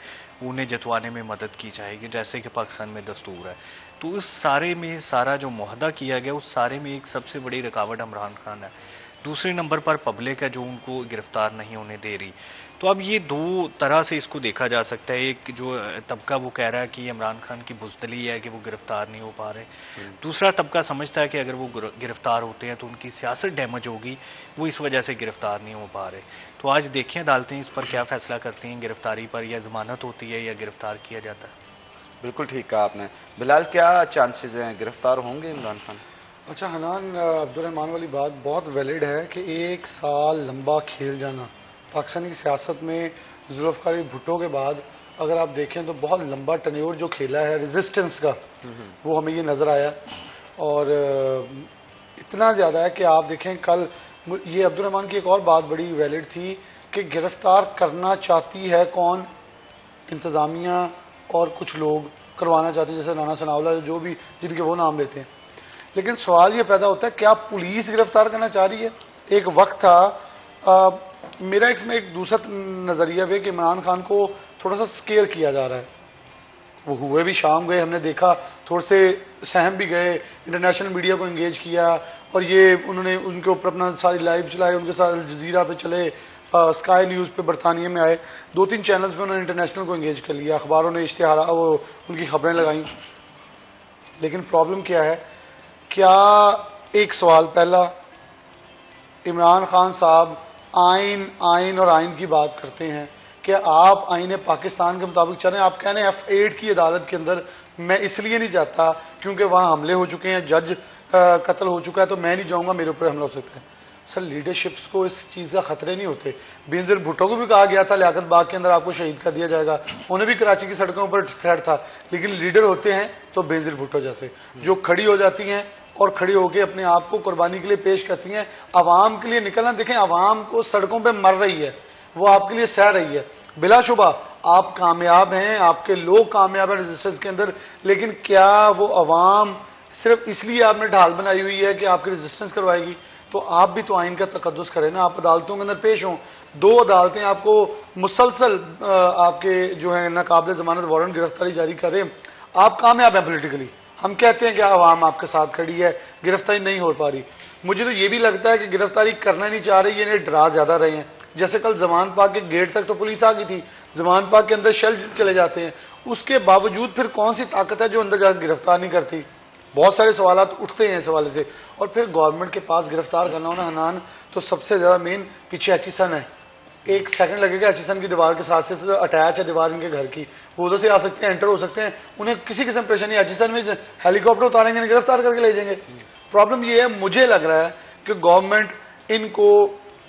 انہیں جتوانے میں مدد کی جائے گی, جیسے کہ پاکستان میں دستور ہے. تو اس سارے میں سارا جو معاہدہ کیا گیا اس سارے میں ایک سب سے بڑی رکاوٹ عمران خان ہے. دوسرے نمبر پر پبلک ہے جو ان کو گرفتار نہیں ہونے دے رہی. تو اب یہ 2 طرح سے اس کو دیکھا جا سکتا ہے. ایک جو طبقہ وہ کہہ رہا ہے کہ یہ عمران خان کی بزدلی ہے کہ وہ گرفتار نہیں ہو پا رہے. دوسرا طبقہ سمجھتا ہے کہ اگر وہ گرفتار ہوتے ہیں تو ان کی سیاست ڈیمیج ہوگی, وہ اس وجہ سے گرفتار نہیں ہو پا رہے. تو آج دیکھیں عدالتیں اس پر کیا فیصلہ کرتی ہیں, گرفتاری پر یا ضمانت ہوتی ہے یا گرفتار کیا جاتا ہے. بالکل ٹھیک کہا آپ نے. بلال, کیا چانسز ہیں, گرفتار ہوں گے عمران خان؟ اچھا حنان, عبدالرحمان والی بات بہت ویلڈ ہے کہ 1 سال لمبا کھیل جانا پاکستانی کی سیاست میں ذوالفقار علی بھٹو کے بعد اگر آپ دیکھیں تو بہت لمبا ٹنیور جو کھیلا ہے ریزسٹنس کا, وہ ہمیں یہ نظر آیا. اور اتنا زیادہ ہے کہ آپ دیکھیں کل یہ عبد الرحمان کی ایک اور بات بڑی ویلڈ تھی کہ گرفتار کرنا چاہتی ہے کون؟ انتظامیہ اور کچھ لوگ کروانا چاہتے ہیں، جیسے رانا ثناءاللہ جو بھی جن کے وہ نام لیتے ہیں. لیکن سوال یہ پیدا ہوتا ہے کیا پولیس گرفتار کرنا چاہ رہی ہے؟ ایک وقت تھا میرا اس میں ایک دوسرا نظریہ ہے کہ عمران خان کو تھوڑا سا سکیئر کیا جا رہا ہے. وہ ہوئے بھی شام گئے، ہم نے دیکھا تھوڑے سے سہم بھی گئے، انٹرنیشنل میڈیا کو انگیج کیا، اور یہ انہوں نے ان کے اوپر اپنا ساری لائیو چلائے، ان کے ساتھ الجزیرہ پہ چلے، اسکائی نیوز پہ برطانیہ میں آئے، 2-3 چینلز پہ انہوں نے انٹرنیشنل کو انگیج کر لیا، اخباروں نے اشتہارات وہ ان کی خبریں لگائیں. لیکن پرابلم کیا ہے؟ کیا ایک سوال پہلا، عمران خان صاحب آئین اور آئین کی بات کرتے ہیں کہ آپ آئین پاکستان کے مطابق چلیں. آپ کہنے ہیں F8 کی عدالت کے اندر میں اس لیے نہیں جاتا کیونکہ وہاں حملے ہو چکے ہیں، جج قتل ہو چکا ہے تو میں نہیں جاؤں گا، میرے اوپر حملہ ہو سکتا ہے. سر لیڈرشپس کو اس چیز کا خطرے نہیں ہوتے؟ بینظیر بھٹو کو بھی کہا گیا تھا لیاقت باغ کے اندر آپ کو شہید کر دیا جائے گا، انہیں بھی کراچی کی سڑکوں پر تھریٹ تھا. لیکن لیڈر ہوتے ہیں تو بینظیر بھٹو جیسے جو کھڑی ہو جاتی ہیں اور کھڑی ہو کے اپنے آپ کو قربانی کے لیے پیش کرتی ہیں، عوام کے لیے نکلنا. دیکھیں عوام کو سڑکوں پہ مر رہی ہے، وہ آپ کے لیے سہ رہی ہے. بلا شبہ آپ کامیاب ہیں، آپ کے لوگ کامیاب ہیں ریزسٹنس کے اندر، لیکن کیا وہ عوام صرف اس لیے آپ نے ڈھال بنائی ہوئی ہے کہ آپ کی ریزسٹنس کروائے گی؟ تو آپ بھی تو آئین کا تقدس کریں نا، آپ عدالتوں کے اندر پیش ہوں. 2 عدالتیں آپ کو مسلسل آپ کے جو ہے ناقابل ضمانت وارنٹ گرفتاری جاری کریں، آپ کامیاب ہیں پولیٹیکلی. ہم کہتے ہیں کہ عوام آپ کے ساتھ کھڑی ہے، گرفتاری نہیں ہو پا رہی. مجھے تو یہ بھی لگتا ہے کہ گرفتاری کرنا نہیں چاہ رہی، یہ ڈرا زیادہ رہے ہیں. جیسے کل زمان پاک کے گیٹ تک تو پولیس آ گئی تھی، زمان پاک کے اندر شیل چلے جاتے ہیں، اس کے باوجود پھر کون سی طاقت ہے جو اندر جا کے گرفتار نہیں کرتی؟ بہت سارے سوالات اٹھتے ہیں اس حوالے سے. اور پھر گورنمنٹ کے پاس گرفتار کرنا ہونا حنان تو سب سے زیادہ مین پیچھے ایچیسن ہے. 1 سیکنڈ لگے گا ایچیسن کی دیوار کے ساتھ سے اٹیچ ہے دیوار ان کے گھر کی، وہ ادھر سے آ سکتے ہیں، انٹر ہو سکتے ہیں، انہیں کسی قسم پریشانی. ایچیسن میں ہیلی کاپٹر اتاریں گے، گرفتار کر کے لے جائیں گے. پرابلم یہ ہے مجھے لگ رہا ہے کہ گورنمنٹ ان کو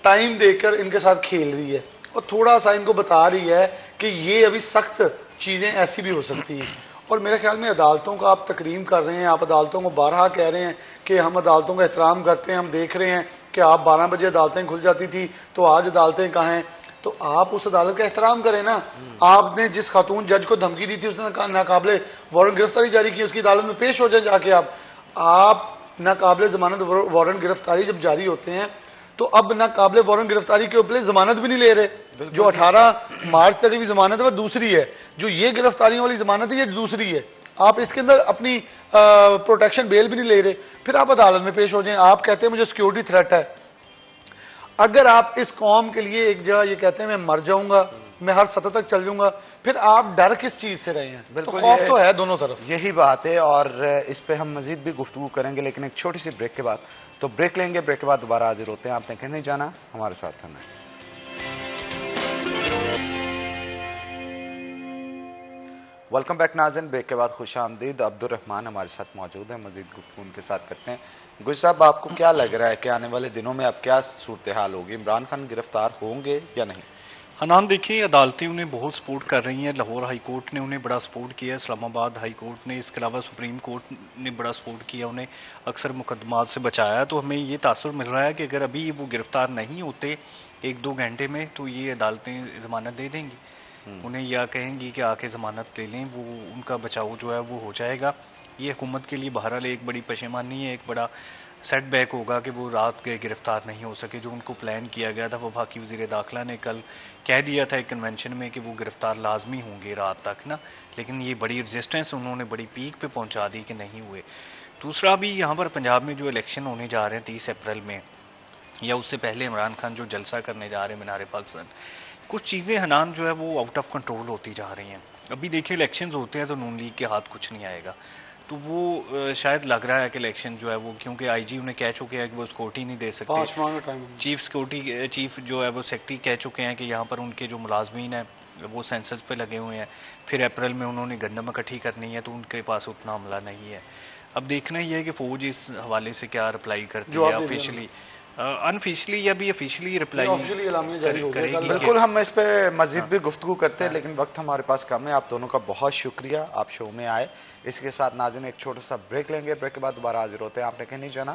ٹائم دے کر ان کے ساتھ کھیل رہی ہے اور تھوڑا سا ان کو بتا رہی ہے کہ یہ ابھی سخت چیزیں ایسی بھی ہو سکتی ہیں. اور میرے خیال میں عدالتوں کا آپ تکریم کر رہے ہیں، آپ عدالتوں کو بارہا کہہ رہے ہیں کہ ہم عدالتوں کا احترام کرتے ہیں، ہم دیکھ رہے ہیں کہ آپ 12 بجے عدالتیں کھل جاتی تھی تو آج عدالتیں کہاں ہیں؟ تو آپ اس عدالت کا احترام کریں نا. آپ نے جس خاتون جج کو دھمکی دی تھی اس نے ناقابل وارنٹ گرفتاری جاری کی، اس کی عدالت میں پیش ہو جائے جا کے. آپ ناقابل ضمانت وارنٹ گرفتاری جب جاری ہوتے ہیں تو اب ناقابل وارنٹ گرفتاری کے اوپر ضمانت بھی نہیں لے رہے. جو 18 مارچ تک بھی ضمانت ہے وہ دوسری ہے، جو یہ گرفتاریوں والی ضمانت ہے یہ دوسری ہے. آپ اس کے اندر اپنی پروٹیکشن بیل بھی نہیں لے رہے، پھر آپ عدالت میں پیش ہو جائیں. آپ کہتے ہیں مجھے سیکیورٹی تھریٹ ہے. اگر آپ اس قوم کے لیے ایک جگہ یہ کہتے ہیں میں مر جاؤں گا، میں ہر سطح تک چل جاؤں گا، پھر آپ ڈر کس چیز سے رہے ہیں؟ بالکل خوف تو ہے دونوں طرف. یہی بات ہے اور اس پہ ہم مزید بھی گفتگو کریں گے، لیکن ایک چھوٹی سی بریک کے بعد. تو بریک لیں گے، بریک کے بعد دوبارہ حاضر ہوتے ہیں. آپ نے کہیں نہیں جانا، ہمارے ساتھ رہنا ہے. ویلکم بیک ناظرین، بریک کے بعد خوش آمدید. عبد الرحمان ہمارے ساتھ موجود ہیں، مزید گفتگو ان کے ساتھ کرتے ہیں. گوجر صاحب آپ کو کیا لگ رہا ہے کہ آنے والے دنوں میں اب کیا صورتحال ہوگی؟ عمران خان گرفتار ہوں گے یا نہیں؟ حنان دیکھیے عدالتیں انہیں بہت سپورٹ کر رہی ہیں. لاہور ہائی کورٹ نے انہیں بڑا سپورٹ کیا ہے، اسلام آباد ہائی کورٹ نے، اس کے علاوہ سپریم کورٹ نے بڑا سپورٹ کیا، انہیں اکثر مقدمات سے بچایا. تو ہمیں یہ تاثر مل رہا ہے کہ اگر ابھی وہ گرفتار نہیں ہوتے 1-2 گھنٹے میں تو یہ عدالتیں ضمانت دے دیں گی، انہیں یا کہیں گی کہ آ کے ضمانت لے لیں، وہ ان کا بچاؤ جو ہے وہ ہو جائے گا. یہ حکومت کے لیے بہرحال ایک بڑی پشیمانی ہے، ایک بڑا سیٹ بیک ہوگا کہ وہ رات گئے گرفتار نہیں ہو سکے. جو ان کو پلان کیا گیا تھا، وفاقی وزیر داخلہ نے کل کہہ دیا تھا ایک کنونشن میں کہ وہ گرفتار لازمی ہوں گے رات تک نا، لیکن یہ بڑی ریزسٹنس انہوں نے بڑی پیک پہ پہنچا دی کہ نہیں ہوئے. دوسرا بھی یہاں پر پنجاب میں جو الیکشن ہونے جا رہے ہیں 30 اپریل میں، یا اس سے پہلے عمران خان جو جلسہ کرنے جا رہے ہیں مینار پاکستان، کچھ چیزیں حنان جو ہے وہ آؤٹ آف کنٹرول ہوتی جا رہی ہیں. ابھی دیکھیں الیکشنز ہوتے ہیں تو نون لیگ کے ہاتھ کچھ نہیں آئے گا. تو وہ شاید لگ رہا ہے کہ الیکشن جو ہے وہ، کیونکہ آئی جی انہیں کہہ چکے ہیں کہ وہ سیکورٹی نہیں دے سکتے، 5 ماہ کا ٹائم. چیف سیکورٹی چیف جو ہے وہ سیکرٹری کہہ چکے ہیں کہ یہاں پر ان کے جو ملازمین ہیں وہ سینسس پہ لگے ہوئے ہیں. پھر اپریل میں انہوں نے گندم اکٹھی کرنی ہے تو ان کے پاس اتنا عملہ نہیں ہے. اب دیکھنا یہ ہے کہ فوج اس حوالے سے کیا رپلائی کرتی ہے، آفیشلی انفیشلی یا بھی آفیشلی رپلائی کرے گی. بالکل ہم اس پہ مزید بھی گفتگو کرتے ہیں، لیکن وقت ہمارے پاس کم ہے. آپ دونوں کا بہت شکریہ، آپ شو میں آئے. اس کے ساتھ ناظرین ایک چھوٹا سا بریک لیں گے، بریک کے بعد دوبارہ حاضر ہوتے ہیں. آپ نے کہیں نہیں جانا،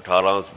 18,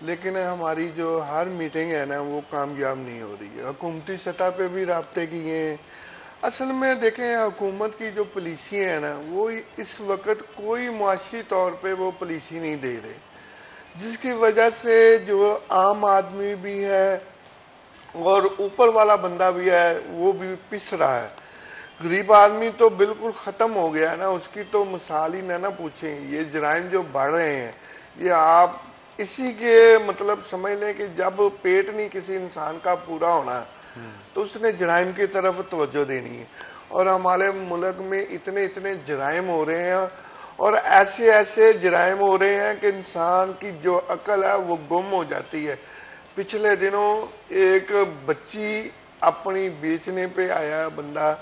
لیکن ہماری جو ہر میٹنگ ہے نا وہ کامیاب نہیں ہو رہی ہے. حکومتی سطح پہ بھی رابطے کیے ہیں. اصل میں دیکھیں حکومت کی جو پالیسیاں ہیں نا وہ اس وقت کوئی معاشی طور پہ وہ پالیسی نہیں دے رہے، جس کی وجہ سے جو عام آدمی بھی ہے اور اوپر والا بندہ بھی ہے وہ بھی پس رہا ہے. غریب آدمی تو بالکل ختم ہو گیا نا، اس کی تو مثال ہی نہ پوچھیں. یہ جرائم جو بڑھ رہے ہیں یہ آپ اسی کے مطلب سمجھ لیں کہ جب پیٹ نہیں کسی انسان کا پورا ہونا تو اس نے جرائم کی طرف توجہ دینی ہے. اور ہمارے ملک میں اتنے جرائم ہو رہے ہیں اور ایسے جرائم ہو رہے ہیں کہ انسان کی جو عقل ہے وہ گم ہو جاتی ہے. پچھلے دنوں ایک بچی اپنی بیچنے پہ آیا بندہ،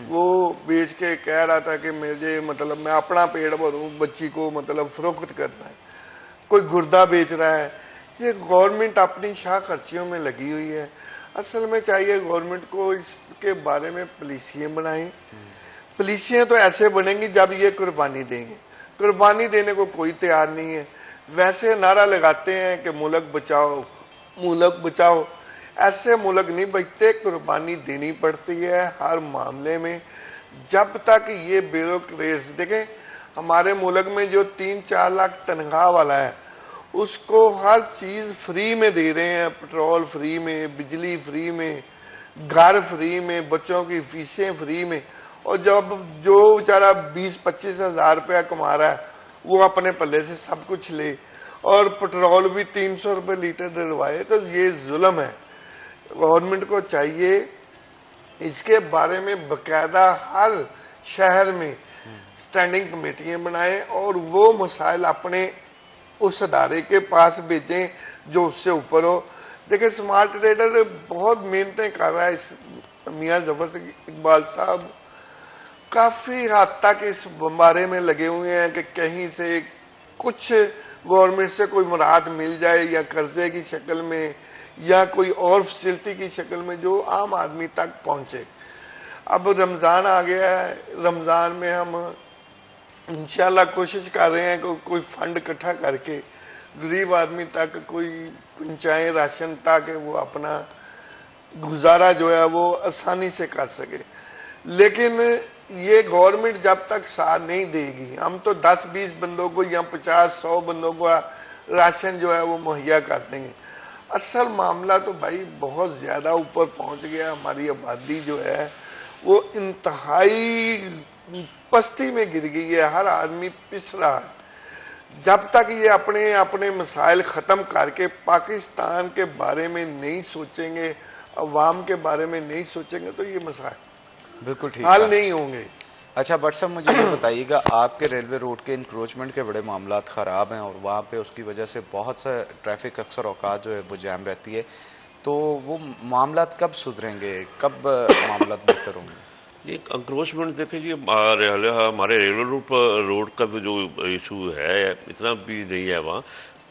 وہ بیچ کے کہہ رہا تھا کہ مجھے مطلب میں اپنا پیٹ بھروں، بچی کو مطلب فروخت کرنا ہے. کوئی گردہ بیچ رہا ہے. یہ گورنمنٹ اپنی شاہ خرچیوں میں لگی ہوئی ہے. اصل میں چاہیے گورنمنٹ کو اس کے بارے میں پالیسیاں بنائیں. پالیسیاں تو ایسے بنیں گی جب یہ قربانی دیں گے. قربانی دینے کو کوئی تیار نہیں ہے. ویسے نعرہ لگاتے ہیں کہ ملک بچاؤ ملک بچاؤ. ایسے ملک نہیں بچتے، قربانی دینی پڑتی ہے ہر معاملے میں. جب تک یہ بیوروکریٹس دیکھیں ہمارے ملک میں جو 3-4 لاکھ تنخواہ والا ہے اس کو ہر چیز فری میں دے رہے ہیں، پٹرول فری میں، بجلی فری میں، گھر فری میں، بچوں کی فیسیں فری میں. اور جب جو بیچارہ 20-25 ہزار روپیہ کما رہا ہے وہ اپنے پلے سے سب کچھ لے اور پٹرول بھی 300 روپے لیٹر ڈلوائے، تو یہ ظلم ہے. گورنمنٹ کو چاہیے اس کے بارے میں باقاعدہ ہر شہر میں سٹینڈنگ کمیٹیاں بنائیں اور وہ مسائل اپنے اس ادارے کے پاس بھیجیں جو اس سے اوپر ہو. دیکھیں سمارٹ ٹریڈر بہت محنتیں کر رہا ہے. میاں ظفر اقبال صاحب کافی حد تک اس بارے میں لگے ہوئے ہیں کہ کہیں سے کچھ گورنمنٹ سے کوئی مراد مل جائے یا قرضے کی شکل میں یا کوئی اور فیسلٹی کی شکل میں جو عام آدمی تک پہنچے. اب رمضان آ گیا ہے، رمضان میں ہم انشاءاللہ کوشش کر رہے ہیں کہ کوئی فنڈ اکٹھا کر کے غریب آدمی تک کوئی پہنچائیں راشن، تاکہ وہ اپنا گزارا جو ہے وہ آسانی سے کر سکے. لیکن یہ گورنمنٹ جب تک ساتھ نہیں دے گی، ہم تو 10-20 بندوں کو یا 50-100 بندوں کو راشن جو ہے وہ مہیا کر دیں گے. اصل معاملہ تو بھائی بہت زیادہ اوپر پہنچ گیا. ہماری آبادی جو ہے وہ انتہائی پستی میں گر گئی ہے، ہر آدمی پس رہا ہے. جب تک یہ اپنے مسائل ختم کر کے پاکستان کے بارے میں نہیں سوچیں گے، عوام کے بارے میں نہیں سوچیں گے تو یہ مسائل بالکل ٹھیک حل نہیں ہوں گے. اچھا بٹ صاحب مجھے یہ بتائیے گا، آپ کے ریلوے روڈ کے انکروچمنٹ کے بڑے معاملات خراب ہیں اور وہاں پہ اس کی وجہ سے بہت سے ٹریفک اکثر اوقات جو ہے وہ جام رہتی ہے، تو وہ معاملات کب سدھریں گے، کب معاملات بہتر ہوں گے؟ یہ انکروچمنٹ دیکھیں جی، ہمارے ریلوے روڈ کا جو ایشو ہے اتنا بھی نہیں ہے وہاں،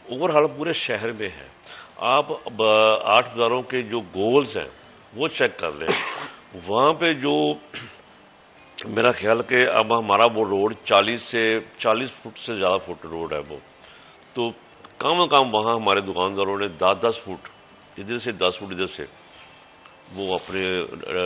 اوور آل پورے شہر میں ہے. آپ 8 بازاروں کے جو گولز ہیں وہ چیک کر لیں. وہاں پہ جو میرا خیال کہ اب ہمارا وہ روڈ 40 فٹ سے زیادہ فٹ روڈ ہے وہ، تو کم از کم وہاں ہمارے دکانداروں نے 10 فٹ ادھر سے 10 فٹ ادھر سے وہ اپنے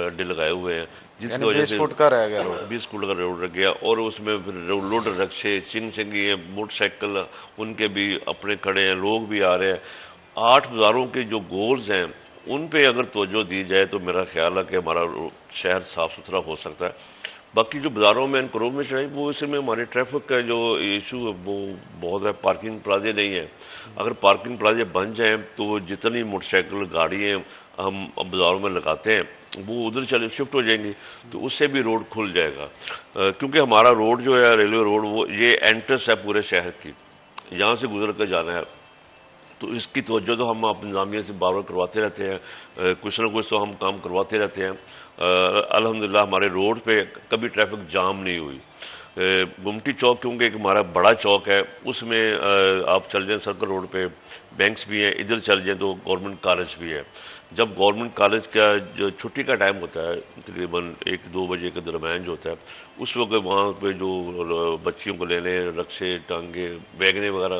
اڈے لگائے ہوئے ہیں، جس کی وجہ سے 20 فٹ کا رہ گیا روڈ، 20 فٹ کا روڈ رہ گیا. اور اس میں لوڈ رکشے چنگی ہیں، موٹر سائیکل ان کے بھی اپنے کھڑے ہیں، لوگ بھی آ رہے ہیں. 8 بازاروں کے جو گولز ہیں ان پہ اگر توجہ دی جائے تو میرا خیال ہے کہ ہمارا شہر صاف ستھرا ہو سکتا ہے. باقی جو بازاروں میں انکروچمنٹ ہے وہ اس میں ہمارے ٹریفک کا جو ایشو ہے وہ بہت ہے. پارکنگ پلازے نہیں ہیں، اگر پارکنگ پلازے بن جائیں تو جتنی موٹر سائیکل گاڑیاں ہم بازاروں میں لگاتے ہیں وہ ادھر چلے شفٹ ہو جائیں گی، تو اس سے بھی روڈ کھل جائے گا. کیونکہ ہمارا روڈ جو ہے ریلوے روڈ وہ یہ انٹرس ہے پورے شہر کی، یہاں سے گزر کر جانا ہے، تو اس کی توجہ تو ہم اپنی انتظامیہ سے بار بار کرواتے رہتے ہیں. کچھ نہ کچھ تو ہم کام کرواتے رہتے ہیں. الحمدللہ ہمارے روڈ پہ کبھی ٹریفک جام نہیں ہوئی. گمٹی چوک کیونکہ ایک ہمارا بڑا چوک ہے، اس میں آپ چل جائیں سرکل روڈ پہ بینکس بھی ہیں، ادھر چل جائیں تو گورنمنٹ کالج بھی ہے. جب گورنمنٹ کالج کا جو چھٹی کا ٹائم ہوتا ہے تقریباً 1-2 بجے کے درمیان جو ہوتا ہے، اس وقت وہاں پہ جو بچیوں کو لینے رکشے ٹانگے بیگنے وغیرہ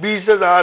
20,000,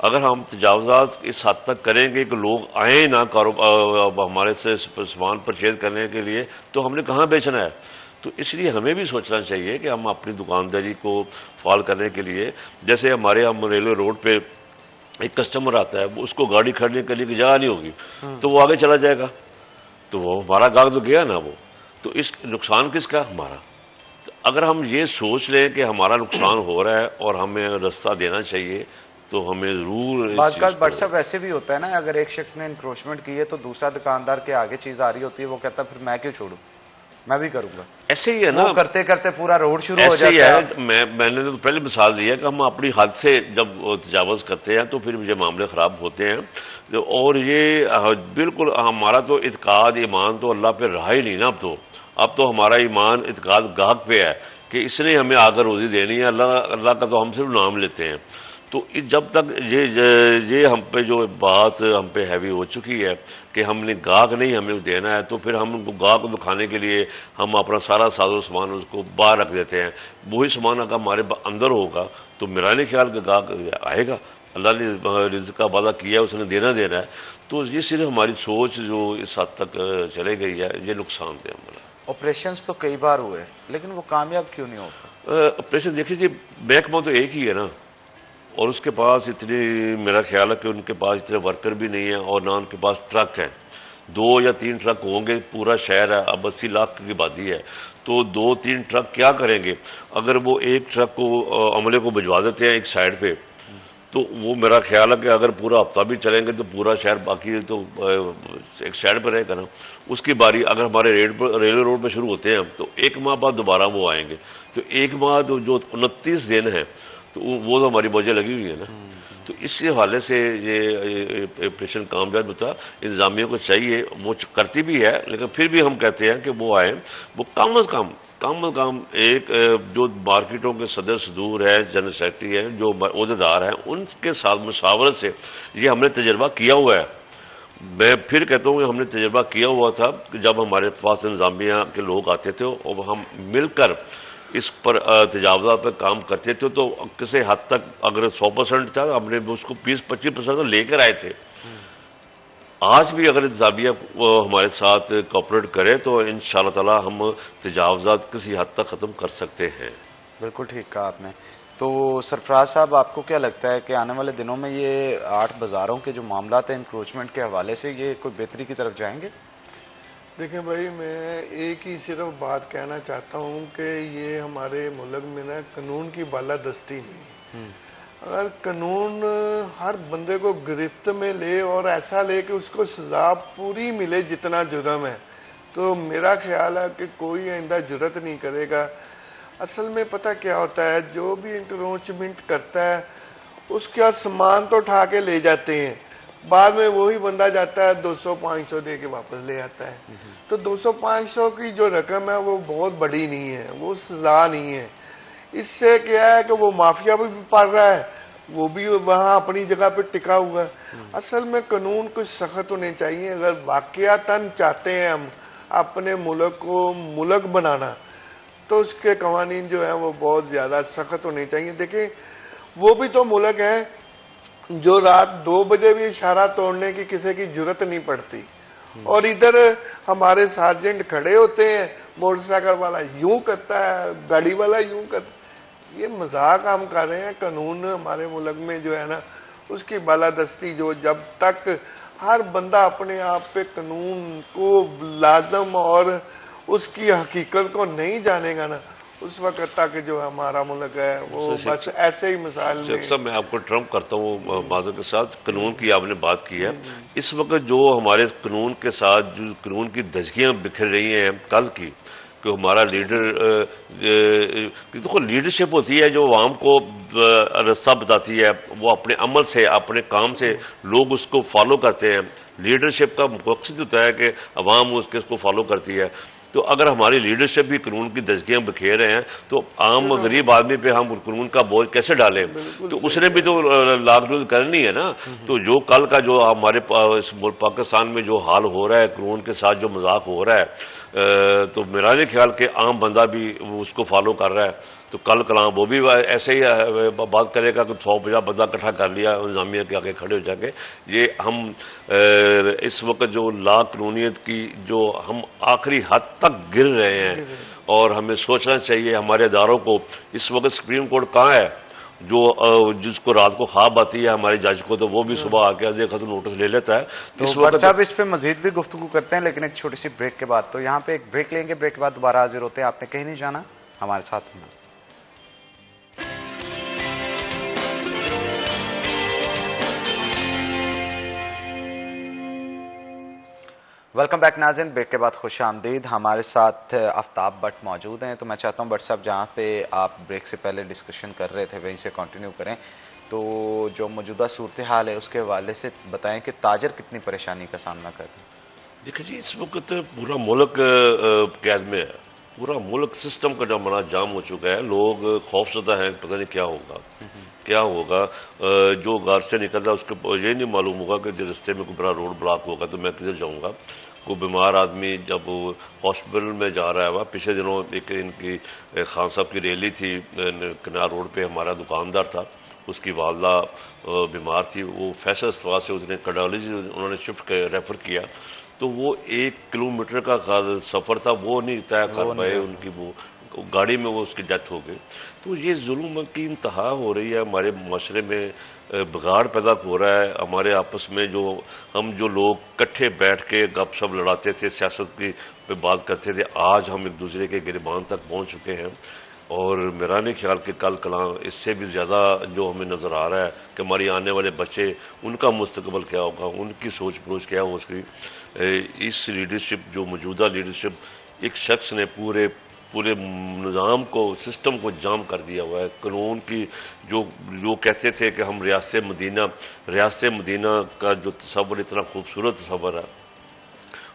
اگر ہم تجاوزات اس حد تک کریں گے کہ لوگ آئیں نہ ہمارے سے سامان پرچیز کرنے کے لیے تو ہم نے کہاں بیچنا ہے؟ تو اس لیے ہمیں بھی سوچنا چاہیے کہ ہم اپنی دکانداری کو فعال کرنے کے لیے، جیسے ہمارے یہاں ریلوے روڈ پہ ایک کسٹمر آتا ہے، اس کو گاڑی کھڑنے کے لیے جگہ نہیں ہوگی تو وہ آگے چلا جائے گا، تو وہ ہمارا گاہک تو گیا نا، وہ تو اس نقصان کس کا؟ ہمارا۔ اگر ہم یہ سوچ لیں کہ ہمارا نقصان ہو رہا ہے اور ہمیں راستہ دینا چاہیے تو ہمیں ضرور بعض کا WhatsApp ویسے بھی ہوتا ہے نا، اگر ایک شخص نے انکروچمنٹ کی ہے تو دوسرا دکاندار کے آگے چیز آ رہی ہوتی ہے، وہ کہتا ہے پھر میں کیوں چھوڑوں، میں بھی کروں گا۔ ایسے ہی ہے نا، کرتے کرتے پورا روڈ شروع ہو ایسے ہی جاتا ہے۔ میں نے تو پہلے مثال دی ہے کہ ہم اپنی حد سے جب تجاوز کرتے ہیں تو پھر یہ معاملے خراب ہوتے ہیں، اور یہ بالکل ہمارا تو اعتقاد ایمان تو اللہ پہ رہا ہی نہیں نا۔ اب تو ہمارا ایمان اعتقاد گاہک پہ ہے کہ اس نے ہمیں آ کر روزی دینی ہے، اللہ کا تو ہم صرف نام لیتے ہیں۔ تو جب تک یہ ہم پہ جو بات ہم پہ ہیوی ہو چکی ہے کہ ہم نے گاہک نہیں ہمیں دینا ہے، تو پھر ہم گاہک کو دکھانے کے لیے ہم اپنا سارا ساز و سامان اس کو باہر رکھ دیتے ہیں۔ وہی سامان اگر ہمارے اندر ہوگا تو میرا نہیں خیال کہ گاہک آئے گا۔ اللہ نے رزق کا وعدہ کیا ہے، اس نے دینا ہے۔ تو یہ صرف ہماری سوچ جو اس حد تک چلے گئی ہے، یہ نقصان دہ ہمارا۔ آپریشنز تو کئی بار ہوئے لیکن وہ کامیاب کیوں نہیں ہوتا؟ آپریشن دیکھیے جی، محکمہ تو ایک ہی ہے نا، اور اس کے پاس اتنی، میرا خیال ہے کہ ان کے پاس اتنے ورکر بھی نہیں ہیں، اور نہ ان کے پاس ٹرک ہیں۔ 2 یا 3 ٹرک ہوں گے، پورا شہر ہے، اب 80 لاکھ کی آبادی ہے، تو 2-3 ٹرک کیا کریں گے؟ اگر وہ ایک ٹرک کو عملے کو بھجوا دیتے ہیں ایک سائڈ پہ، تو وہ میرا خیال ہے کہ اگر پورا ہفتہ بھی چلیں گے تو پورا شہر باقی تو ایک سائڈ پہ رہے گا نا۔ اس کی باری اگر ہمارے ریلوے روڈ پہ شروع ہوتے ہیں تو 1 ماہ بعد دوبارہ وہ آئیں گے، تو 1 ماہ جو 29 دن ہیں تو وہ تو ہماری وجہ لگی ہوئی ہے نا۔ تو اس حوالے سے یہ آپریشن کامیاب ہوتا، انتظامیہ کو چاہیے، وہ کرتی بھی ہے، لیکن پھر بھی ہم کہتے ہیں کہ وہ آئیں، وہ کم از کم ایک جو مارکیٹوں کے صدر صدور ہے، جنرل سیکرٹری ہے، جو عہدیدار ہیں، ان کے ساتھ مشاورت سے یہ ہم نے تجربہ کیا ہوا ہے۔ میں پھر کہتا ہوں کہ ہم نے تجربہ کیا ہوا تھا کہ جب ہمارے پاس انتظامیہ کے لوگ آتے تھے اور ہم مل کر اس پر تجاوزات پر کام کرتے تھے، تو کسی حد تک اگر 100% تھا ہم نے اس کو 20-25% لے کر آئے تھے۔ آج بھی اگر انتظامیہ ہمارے ساتھ کوآپریٹ کرے تو انشاءاللہ تعالی ہم تجاوزات کسی حد تک ختم کر سکتے ہیں۔ بالکل ٹھیک کہا آپ نے۔ تو سرفراز صاحب، آپ کو کیا لگتا ہے کہ آنے والے دنوں میں یہ 8 بازاروں کے جو معاملات ہیں انکروچمنٹ کے حوالے سے، یہ کوئی بہتری کی طرف جائیں گے؟ دیکھیں بھائی، میں ایک ہی صرف بات کہنا چاہتا ہوں کہ یہ ہمارے ملک میں نا قانون کی بالادستی نہیں۔ اگر قانون ہر بندے کو گرفت میں لے اور ایسا لے کہ اس کو سزا پوری ملے جتنا جرم ہے، تو میرا خیال ہے کہ کوئی آئندہ جرت نہیں کرے گا۔ اصل میں پتہ کیا ہوتا ہے، جو بھی انکروچمنٹ کرتا ہے اس کا سامان تو اٹھا کے لے جاتے ہیں، بعد میں وہی بندہ جاتا ہے 200-500 دے کے واپس لے آتا ہے۔ تو 200-500 کی جو رقم ہے وہ بہت بڑی نہیں ہے، وہ سزا نہیں ہے۔ اس سے کیا ہے کہ وہ مافیا بھی پڑ رہا ہے، وہ بھی وہاں اپنی جگہ پہ ٹکا ہوا ہے۔ اصل میں قانون کچھ سخت ہونے چاہیے۔ اگر واقعتاً چاہتے ہیں ہم اپنے ملک کو ملک بنانا تو اس کے قوانین جو ہیں وہ بہت زیادہ سخت ہونے چاہیے۔ دیکھیں، وہ بھی تو ملک ہیں جو رات 2 بجے بھی اشارہ توڑنے کی کسی کی جرت نہیں پڑتی، اور ادھر ہمارے سارجنٹ کھڑے ہوتے ہیں، موٹر سائیکل والا یوں کرتا ہے، گاڑی والا یوں کرتا ہے۔ یہ مذاق ہم کر رہے ہیں۔ قانون ہمارے ملک میں جو ہے نا، اس کی بالادستی جو جب تک ہر بندہ اپنے آپ پہ قانون کو لازم اور اس کی حقیقت کو نہیں جانے گا نا، اس وقت تک جو ہمارا ملک ہے وہ بس ایسے ہی مثال میں۔ شیخ صاحب، میں آپ کو ٹرمپ کرتا ہوں معذرت کے ساتھ، قانون کی آپ نے بات کی ہے۔ اس وقت جو ہمارے قانون کے ساتھ جو قانون کی دھجیاں بکھر رہی ہیں کل کی، کہ ہمارا لیڈر، دیکھو لیڈرشپ ہوتی ہے جو عوام کو راستہ بتاتی ہے، وہ اپنے عمل سے، اپنے کام سے لوگ اس کو فالو کرتے ہیں۔ لیڈرشپ کا مقصد ہوتا ہے کہ عوام اس کو فالو کرتی ہے۔ تو اگر ہماری لیڈرشپ بھی قانون کی دھجیاں بکھیر رہے ہیں تو عام غریب آدمی پہ ہم قانون کا بوجھ کیسے ڈالیں؟ تو اس نے بھی تو لاک ڈاؤن کرنی ہے نا۔ تو جو کل کا جو ہمارے پاکستان میں جو حال ہو رہا ہے، قانون کے ساتھ جو مذاق ہو رہا ہے، تو میرا نہیں خیال کہ عام بندہ بھی اس کو فالو کر رہا ہے۔ تو کل کلام وہ بھی ایسے ہی بات کرے گا کہ 150 بندہ اکٹھا کر لیا انتظامیہ کے آگے کھڑے ہو جائیں گے. یہ ہم اس وقت جو لا قانونیت کی جو ہم آخری حد تک گر رہے ہیں, اور ہمیں سوچنا چاہیے ہمارے اداروں کو. اس وقت سپریم کورٹ کہاں ہے جس کو رات کو خواب آتی ہے ہمارے جج کو, تو وہ بھی صبح آ کے عرض ختم نوٹس لے لیتا ہے. تو بٹ صاحب اس پہ مزید بھی گفتگو کرتے ہیں, لیکن ایک چھوٹی سی بریک کے بعد. تو یہاں پہ ایک بریک لیں گے, بریک کے بعد دوبارہ حاضر ہوتے ہیں. آپ نے کہیں نہیں جانا, ہمارے ساتھ ہونا. ویلکم بیک ناظرین, بریک کے بعد خوش آمدید. ہمارے ساتھ آفتاب بٹ موجود ہیں. تو میں چاہتا ہوں بٹ صاحب جہاں پہ آپ بریک سے پہلے ڈسکشن کر رہے تھے وہیں سے کنٹینیو کریں. تو جو موجودہ صورتحال ہے اس کے حوالے سے بتائیں کہ تاجر کتنی پریشانی کا سامنا کر رہے ہیں. دیکھیں جی, اس وقت پورا ملک قید میں ہے. پورا ملک سسٹم کا جامعہ جام ہو چکا ہے. لوگ خوف زدہ ہیں, پتہ نہیں کیا ہوگا کیا ہوگا. جو گھر سے نکل رہا ہے اس کو یہ نہیں معلوم ہوگا کہ جو رستے میں کوئی بڑا روڈ بلاک ہوگا تو میں کدھر جاؤں گا. کوئی بیمار آدمی جب ہاسپٹل میں جا رہا ہے. پچھلے دنوں ایک ان کی خان صاحب کی ریلی تھی کنار روڈ پہ. ہمارا دکاندار تھا, اس کی والدہ بیمار تھی. وہ فیصل استوا سے اس نے کارڈیالوجی انہوں نے شفٹ ریفر کیا. تو وہ 1 کلومیٹر کا سفر تھا, وہ نہیں طے کر پائے. ان کی وہ گاڑی میں وہ اس کی ڈیتھ ہو گئی. تو یہ ظلم کی انتہا ہو رہی ہے ہمارے معاشرے میں. بگاڑ پیدا ہو رہا ہے ہمارے آپس میں. ہم جو لوگ کٹھے بیٹھ کے گپ شپ لڑاتے تھے, سیاست کی پہ بات کرتے تھے, آج ہم ایک دوسرے کے گریبان تک پہنچ چکے ہیں. اور میرا نہیں خیال کہ کل کلاں اس سے بھی زیادہ جو ہمیں نظر آ رہا ہے کہ ہماری آنے والے بچے, ان کا مستقبل کیا ہوگا, ان کی سوچ پروچ کیا ہو. اس لیڈرشپ جو موجودہ لیڈرشپ, ایک شخص نے پورے نظام کو, سسٹم کو جام کر دیا ہوا ہے. قانون کی جو کہتے تھے کہ ہم ریاست مدینہ کا جو تصور اتنا خوبصورت تصور ہے,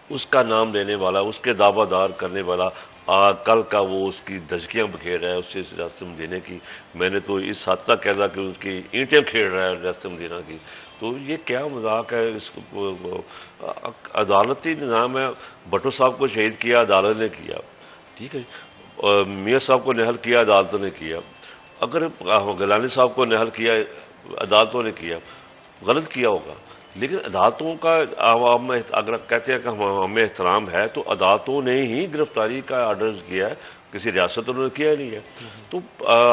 اس کا نام لینے والا, اس کے دعویٰ دار کرنے والا, کل کا وہ اس کی دھجکیاں بکھیر رہا ہے اس سے ریاست مدینہ کی. میں نے تو اس حد تک کہہ رہا کہ اس کی اینٹیں کھیڑ رہا ہے ریاست مدینہ کی. تو یہ کیا مذاق ہے. اس عدالتی نظام ہے. بھٹو صاحب کو شہید کیا عدالت نے کیا, ٹھیک ہے. میاں صاحب کو نہل کیا عدالتوں نے کیا. اگر گیلانی صاحب کو نہل کیا عدالتوں نے کیا, غلط کیا ہوگا. لیکن عدالتوں کا عوام اگر کہتے ہیں کہ ہمیں احترام ہے, تو عدالتوں نے ہی گرفتاری کا آرڈر کیا ہے, کسی ریاست نے کیا نہیں ہے. تو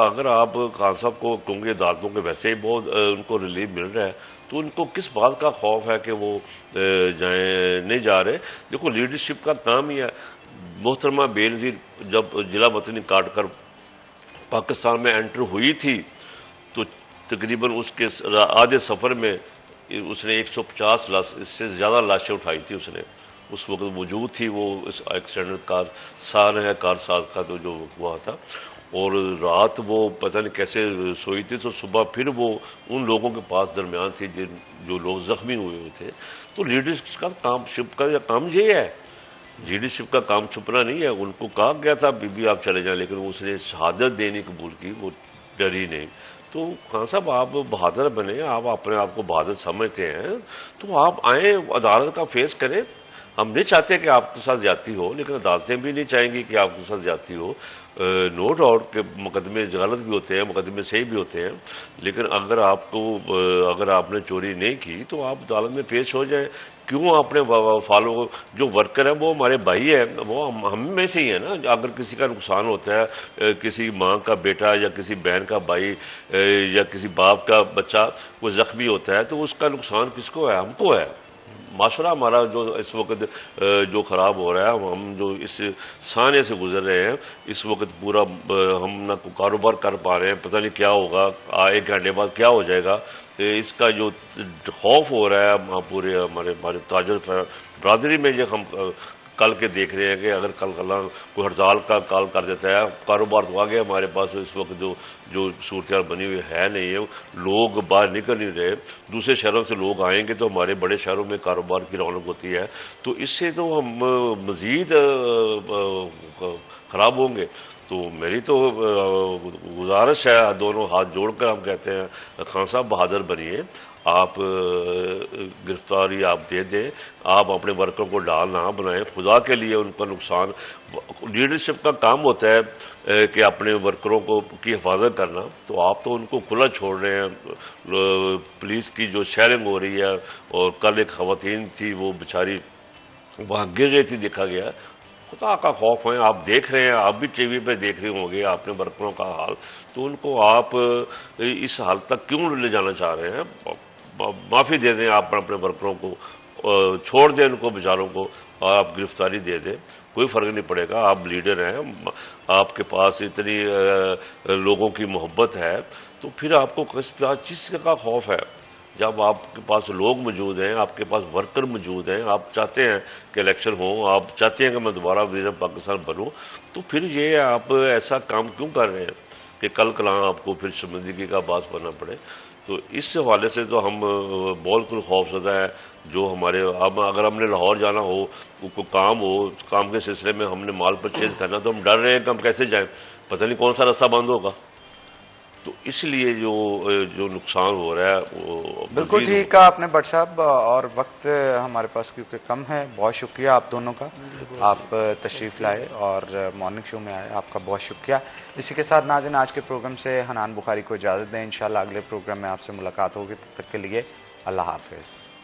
اگر آپ خان صاحب کو, کیونکہ عدالتوں کے ویسے ہی بہت ان کو ریلیف مل رہا ہے, تو ان کو کس بات کا خوف ہے کہ وہ نہیں جا رہے. دیکھو لیڈرشپ کا کام ہی ہے. محترمہ بے نظیر جب ضلع وطنی کاٹ کر پاکستان میں انٹر ہوئی تھی, تو تقریباً اس کے آدھے سفر میں اس نے 150 لاش, اس سے زیادہ لاشیں اٹھائی تھی. اس نے اس وقت موجود تھی. وہ اس ایکسیڈنٹ کار ساز کا جو ہوا تھا, اور رات وہ پتہ نہیں کیسے سوئی تھی, تو صبح پھر وہ ان لوگوں کے پاس درمیان تھی جو لوگ زخمی ہوئے ہوئے تھے. تو لیڈرشپ کا کام یہ ہے. لیڈرشپ کا کام چھپنا نہیں ہے. ان کو کہا گیا تھا بی آپ چلے جائیں, لیکن اس نے شہادت دینی قبول کی, وہ ڈری نہیں. تو خان صاحب آپ بہادر بنے, آپ اپنے آپ کو بہادر سمجھتے ہیں, تو آپ آئیں عدالت کا فیس کریں. ہم نہیں چاہتے کہ آپ کے ساتھ زیادتی ہو, لیکن عدالتیں بھی نہیں چاہیں گی کہ آپ کے ساتھ زیادتی ہو. نو ڈاؤٹ کہ مقدمے غلط بھی ہوتے ہیں, مقدمے صحیح بھی ہوتے ہیں, لیکن اگر آپ نے چوری نہیں کی تو آپ عدالت میں پیش ہو جائیں. کیوں اپنے فالو جو ورکر ہیں وہ ہمارے بھائی ہیں, وہ ہم میں سے ہی ہیں نا. اگر کسی کا نقصان ہوتا ہے, کسی ماں کا بیٹا یا کسی بہن کا بھائی یا کسی باپ کا بچہ وہ زخمی ہوتا ہے, تو اس کا نقصان کس کو ہے؟ ہم کو ہے. معاشرہ ہمارا جو اس وقت جو خراب ہو رہا ہے, ہم جو اس سانے سے گزر رہے ہیں اس وقت, پورا ہم نہ کاروبار کر پا رہے ہیں. پتہ نہیں کیا ہوگا, 1 گھنٹے بعد کیا ہو جائے گا. اس کا جو خوف ہو رہا ہے پورے ہمارے تاجر برادری میں, یہ ہم کل کے دیکھ رہے ہیں کہ اگر کل کوئی ہڑتال کا کال کر دیتا ہے, کاروبار تو آ گیا ہمارے پاس. اس وقت جو صورتحال بنی ہوئی ہے نہیں ہے, لوگ باہر نکل نہیں رہے. دوسرے شہروں سے لوگ آئیں گے تو ہمارے بڑے شہروں میں کاروبار کی رونق ہوتی ہے, تو اس سے تو ہم مزید خراب ہوں گے. تو میری تو گزارش ہے, دونوں ہاتھ جوڑ کر ہم کہتے ہیں خان صاحب بہادر بنیے, آپ گرفتاری آپ دے دیں، آپ اپنے ورکروں کو ڈال نہ بنائیں، خدا کے لیے ان کا نقصان. لیڈرشپ کا کام ہوتا ہے کہ اپنے ورکروں کی حفاظت کرنا، تو آپ تو ان کو کھلا چھوڑ رہے ہیں. پولیس کی جو شیئرنگ ہو رہی ہے، اور کل ایک خواتین تھی وہ بیچاری وہاں گر رہی تھی، دیکھا گیا. خدا کا خوف ہے، آپ دیکھ رہے ہیں، آپ بھی ٹی وی پہ دیکھ رہے ہوں گے آپ نے ورکروں کا حال، تو ان کو آپ اس حال تک کیوں لے جانا چاہ رہے ہیں؟ معافی دے دیں آپ اپنے ورکروں کو، چھوڑ دیں ان کو بیچاروں کو، اور آپ گرفتاری دے دیں، کوئی فرق نہیں پڑے گا. آپ لیڈر ہیں، آپ کے پاس اتنی لوگوں کی محبت ہے، تو پھر آپ کو کس چیز کا خوف ہے؟ جب آپ کے پاس لوگ موجود ہیں، آپ کے پاس ورکر موجود ہیں، آپ چاہتے ہیں کہ الیکشن ہو، آپ چاہتے ہیں کہ میں دوبارہ وزیر پاکستان بنوں، تو پھر یہ آپ ایسا کام کیوں کر رہے ہیں کہ کل کلاں آپ کو پھر شرمندگی کا باعث بننا پڑے؟ تو اس حوالے سے تو ہم بہت کچھ خوف زدہ ہیں. جو ہمارے اب اگر ہم نے لاہور جانا ہو، کوئی کام ہو، کام کے سلسلے میں ہم نے مال پرچیز کرنا، تو ہم ڈر رہے ہیں کہ ہم کیسے جائیں، پتہ نہیں کون سا راستہ بند ہوگا. تو اس لیے جو نقصان ہو رہا ہے وہ بالکل ٹھیک کہا آپ نے بٹ صاحب، اور وقت ہمارے پاس کیونکہ کم ہے. بہت شکریہ آپ دونوں کا، آپ تشریف لائے اور مارننگ شو میں آئے، آپ کا بہت شکریہ. اسی کے ساتھ ناظرین آج کے پروگرام سے حنان بخاری کو اجازت دیں، انشاءاللہ اگلے پروگرام میں آپ سے ملاقات ہوگی. تب تک کے لیے اللہ حافظ.